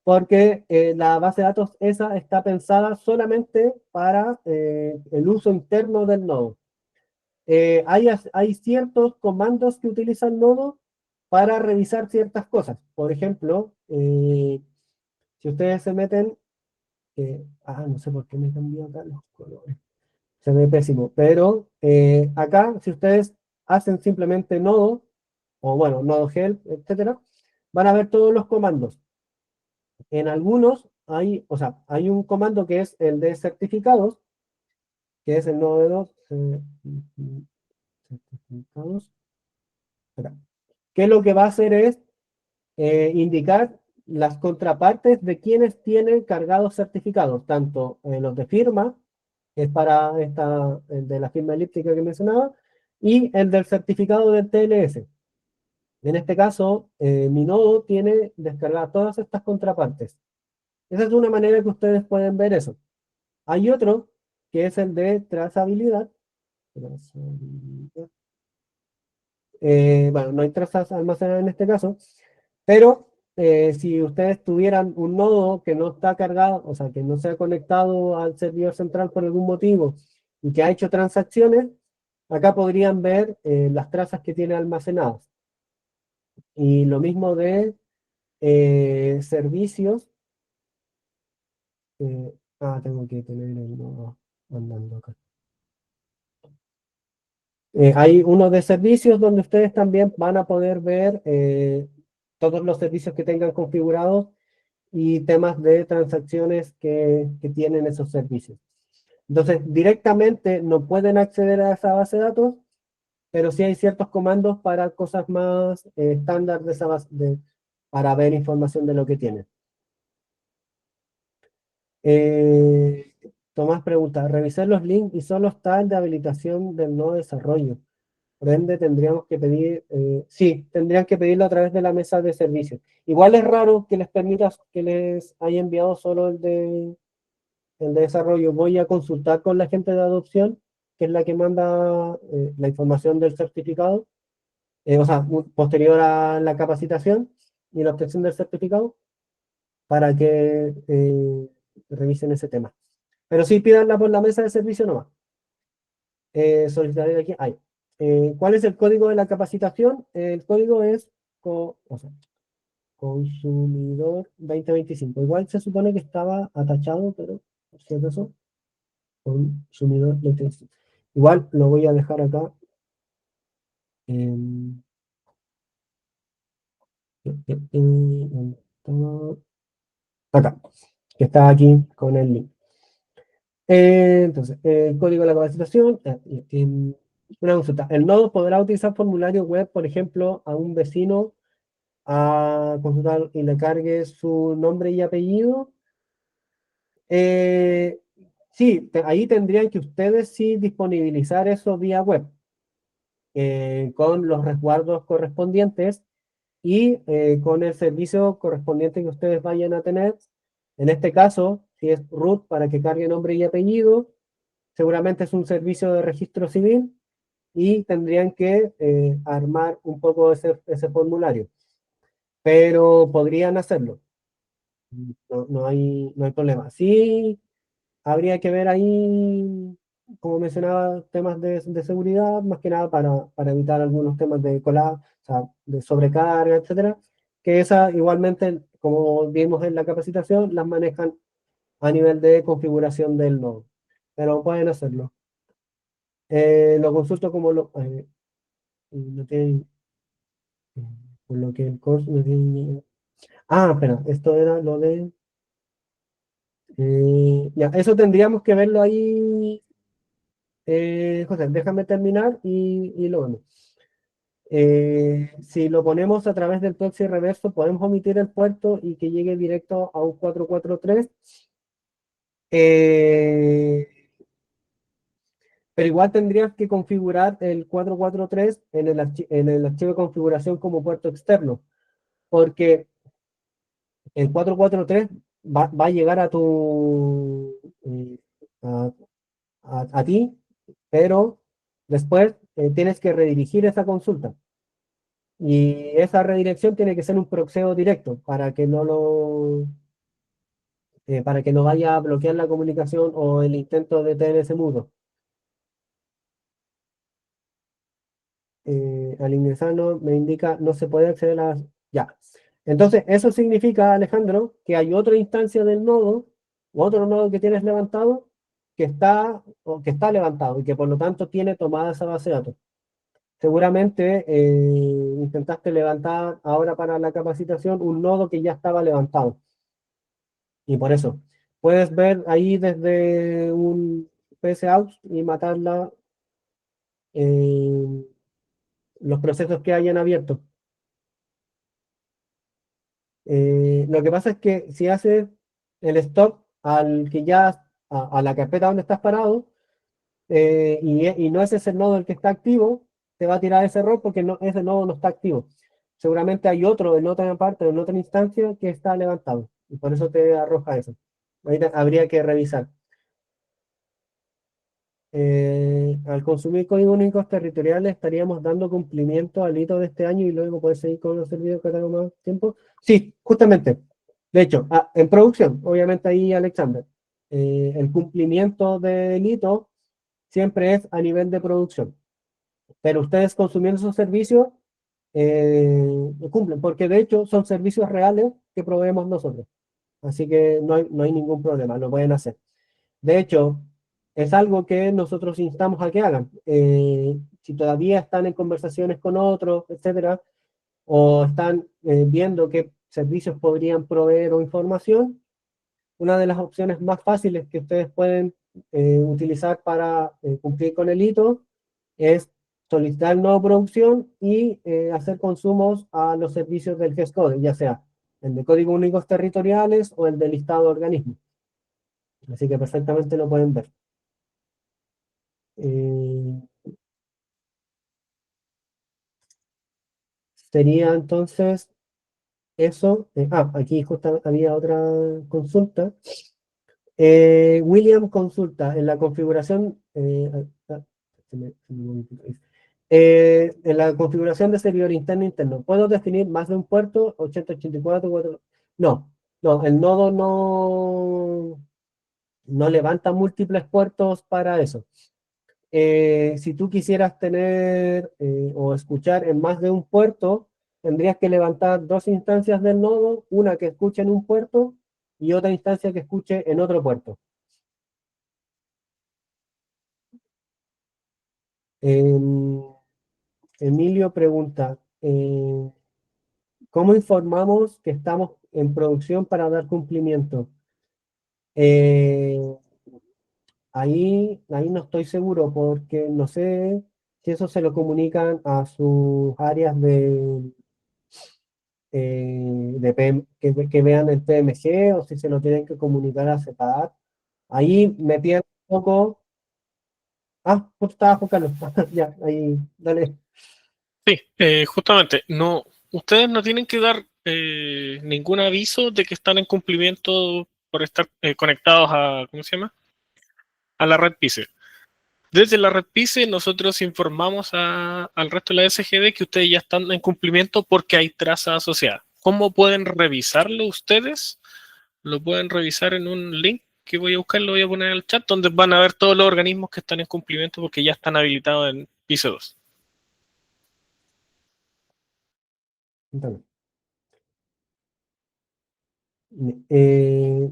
porque la base de datos esa está pensada solamente para el uso interno del nodo. Hay ciertos comandos que utiliza el nodo para revisar ciertas cosas. Por ejemplo, si ustedes se meten, no sé por qué me cambió acá los colores, se ve pésimo, pero acá, si ustedes hacen simplemente nodo, o bueno, nodo help, etcétera, van a ver todos los comandos. En algunos hay un comando que es el de certificados, que es el nodo de dos, certificados, espera, que lo que va a hacer es indicar las contrapartes de quienes tienen cargados certificados, tanto los de firma, que es para el de la firma elíptica que mencionaba, y el del certificado del TLS. En este caso, mi nodo tiene descargadas todas estas contrapartes. Esa es una manera que ustedes pueden ver eso. Hay otro, que es el de trazabilidad. Bueno, no hay trazas almacenadas en este caso, pero si ustedes tuvieran un nodo que no está cargado, o sea, que no se ha conectado al servidor central por algún motivo y que ha hecho transacciones, acá podrían ver las trazas que tiene almacenadas. Y lo mismo servicios. Tengo que tener el nodo andando acá. Hay uno de servicios donde ustedes también van a poder ver todos los servicios que tengan configurados y temas de transacciones que tienen esos servicios. Entonces, directamente no pueden acceder a esa base de datos, pero sí hay ciertos comandos para cosas más estándar de esa base, para ver información de lo que tienen. Tomás pregunta, revisar los links y solo está el de habilitación del nodo desarrollo. Por ende, tendríamos que pedir, sí, tendrían que pedirlo a través de la mesa de servicios. Igual es raro que les permita, que les haya enviado solo el de desarrollo. Voy a consultar con la gente de adopción, que es la que manda la información del certificado, o sea, posterior a la capacitación y la obtención del certificado, para que revisen ese tema. Pero sí, pídanla por la mesa de servicio nomás. Solicitaré aquí. ¿Cuál es el código de la capacitación? El código es consumidor 2025. Igual se supone que estaba atachado, pero si acaso, consumidor 2025. Igual lo voy a dejar acá. Acá, que está aquí con el link. Entonces, el código de la capacitación. Una consulta. ¿El nodo podrá utilizar formulario web, por ejemplo, a un vecino a consultar y le cargue su nombre y apellido? Sí, ahí tendrían que ustedes sí disponibilizar eso vía web, con los resguardos correspondientes y con el servicio correspondiente que ustedes vayan a tener. En este caso, si es root para que cargue nombre y apellido, seguramente es un servicio de registro civil y tendrían que armar un poco ese formulario, pero podrían hacerlo. No hay problema. Sí, habría que ver ahí, como mencionaba, temas de seguridad, más que nada para evitar algunos temas de colapso, o sea, de sobrecarga, etcétera, que esa igualmente, como vimos en la capacitación, las manejan a nivel de configuración del nodo, pero pueden hacerlo. Lo consulto como no tienen, por lo que el course no tiene. Espera, esto era lo de. Ya, eso tendríamos que verlo ahí. José, déjame terminar y lo vemos. Si lo ponemos a través del proxy reverso, podemos omitir el puerto y que llegue directo a un 443. Pero igual tendrías que configurar el 443 en el archivo de configuración como puerto externo, porque el 443 va a llegar a a ti, pero después tienes que redirigir esa consulta. Y esa redirección tiene que ser un proxeo directo para que no vaya a bloquear la comunicación o el intento de TLS mudo. Al ingresar me indica no se puede acceder a. Ya. Entonces, eso significa, Alejandro, que hay otra instancia del nodo, o otro nodo que tienes levantado, que está levantado y que por lo tanto tiene tomada esa base de datos. Seguramente intentaste levantar ahora para la capacitación un nodo que ya estaba levantado. Y por eso, puedes ver ahí desde un PSOut y matarla los procesos que hayan abierto. Lo que pasa es que si haces el stop al que ya a la carpeta donde estás parado, y no es ese nodo el que está activo, te va a tirar ese error porque ese nodo no está activo. Seguramente hay otro en otra parte, en otra instancia que está levantado y por eso te arroja eso. Ahí habría que revisar. Al consumir códigos únicos territoriales estaríamos dando cumplimiento al hito de este año y luego poder seguir con los servidores que tengan más tiempo. Sí, justamente. De hecho, en producción, obviamente ahí, Alexander, el cumplimiento del hito siempre es a nivel de producción. Pero ustedes consumiendo esos servicios, cumplen, porque de hecho son servicios reales que proveemos nosotros. Así que no hay ningún problema, lo pueden hacer. De hecho, es algo que nosotros instamos a que hagan. Si todavía están en conversaciones con otros, etcétera, o están viendo qué servicios podrían proveer o información, una de las opciones más fáciles que ustedes pueden utilizar para cumplir con el hito es solicitar nueva producción y hacer consumos a los servicios del GESCODE, ya sea el de códigos únicos territoriales o el de listado de organismos. Así que perfectamente lo pueden ver. Eh, sería entonces eso. Aquí justo había otra consulta. William consulta en la configuración. En la configuración de servidor interno, ¿puedo definir más de un puerto? 8084, no, no, el nodo no levanta múltiples puertos para eso. Si tú quisieras tener o escuchar en más de un puerto, tendrías que levantar dos instancias del nodo, una que escuche en un puerto y otra instancia que escuche en otro puerto. Emilio pregunta, ¿cómo informamos que estamos en producción para dar cumplimiento? Ahí no estoy seguro porque no sé si eso se lo comunican a sus áreas de que vean el PMG o si se lo tienen que comunicar a CEPAR. Ahí me pierdo un poco. Justo estaba Juan ya, ahí, dale. Sí, justamente, no, ustedes no tienen que dar ningún aviso de que están en cumplimiento por estar conectados a, ¿cómo se llama? A la red PICE. Desde la red PICE nosotros informamos al resto de la SGD que ustedes ya están en cumplimiento porque hay traza asociada. ¿Cómo pueden revisarlo ustedes? Lo pueden revisar en un link que voy a buscar, lo voy a poner en el chat, donde van a ver todos los organismos que están en cumplimiento porque ya están habilitados en PICE 2. Dale.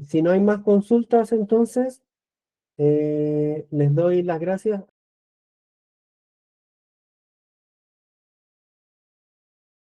Si no hay más consultas, entonces les doy las gracias